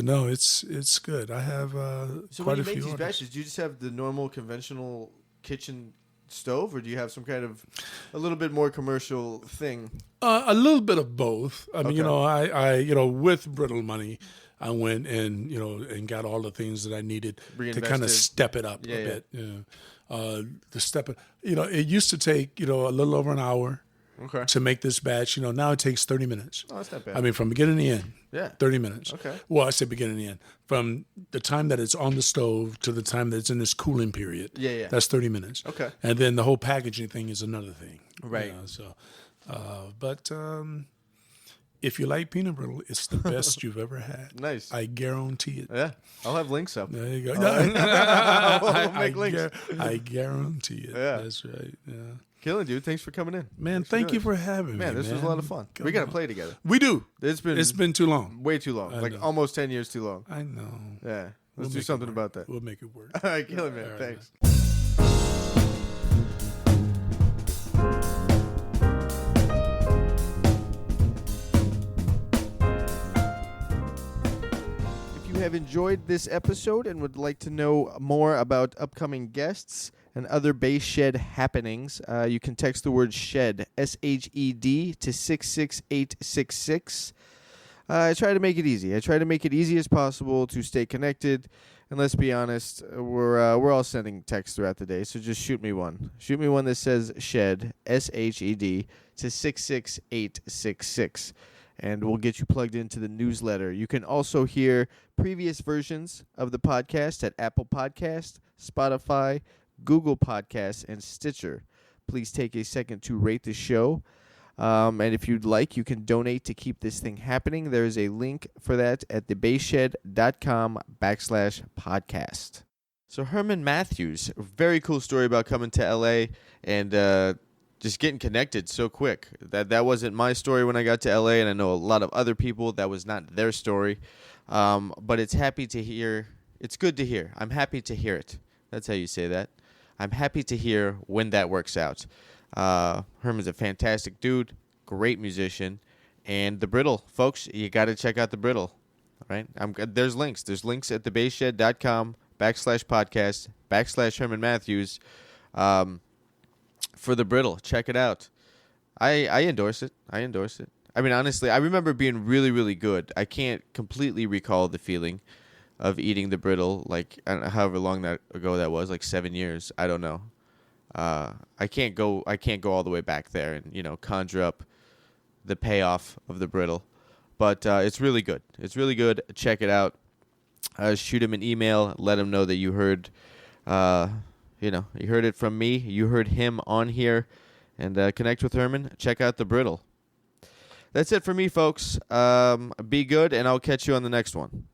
no, it's good. I have So quite when you a make few these orders. batches, do you just have the normal conventional kitchen stove, or do you have some kind of a little bit more commercial thing? A little bit of both. I mean, Okay. I with brittle money, I went and and got all the things that I needed to kind Reinvested. of step it up a bit. To step it. It used to take a little over an hour Okay. to make this batch. Now it takes 30 minutes. Oh, that's not bad. I mean, from beginning to end, yeah. 30 minutes. Okay. Well, I say beginning to end. From the time that it's on the stove to the time that it's in this cooling period. Yeah. That's 30 minutes. Okay. And then the whole packaging thing is another thing. Right. But if you like peanut brittle, it's the best you've ever had. Nice. I guarantee it. Yeah. I'll have links up. There you go. We'll make links. I guarantee it. Yeah. That's right. Yeah. Killing, dude. Thanks for coming in. Man, thank you for having me. Man, this was a lot of fun. We got to play together. We do. It's been too long. way too long. Like know. almost 10 years too long. I know. Yeah. Let's We'll do make something it about that. We'll make it work. All right, Killing, man. All right, Thanks. If you have enjoyed this episode and would like to know more about upcoming guests and other Base Shed happenings, you can text the word SHED, S-H-E-D, to 66866. I try to make it easy. I try to make it easy as possible to stay connected. And let's be honest, we're all sending texts throughout the day, so just shoot me one. Shoot me one that says SHED, S-H-E-D, to 66866. And we'll get you plugged into the newsletter. You can also hear previous versions of the podcast at Apple Podcast, Spotify, Google Podcasts, and Stitcher. Please take a second to rate the show. And if you'd like, you can donate to keep this thing happening. There is a link for that at thebaseshed.com/podcast. So Herman Matthews, a very cool story about coming to LA and just getting connected so quick. That wasn't my story when I got to LA, and I know a lot of other people that was not their story. But it's happy to hear. It's good to hear. I'm happy to hear it. That's how you say that. I'm happy to hear when that works out. Herman's a fantastic dude, great musician, and the Brittle, folks, you got to check out the Brittle. All right, there's links. There's links at thebaseshed.com/podcast/Herman Matthews for the Brittle. Check it out. I endorse it. I mean, honestly, I remember being really, really good. I can't completely recall the feeling of eating the Brittle, like I don't know, however long ago that was, like 7 years. I don't know. I can't go all the way back there and conjure up the payoff of the Brittle, but it's really good. It's really good. Check it out. Shoot him an email. Let him know that you heard, you heard it from me. You heard him on here, and connect with Herman. Check out the Brittle. That's it for me, folks. Be good, and I'll catch you on the next one.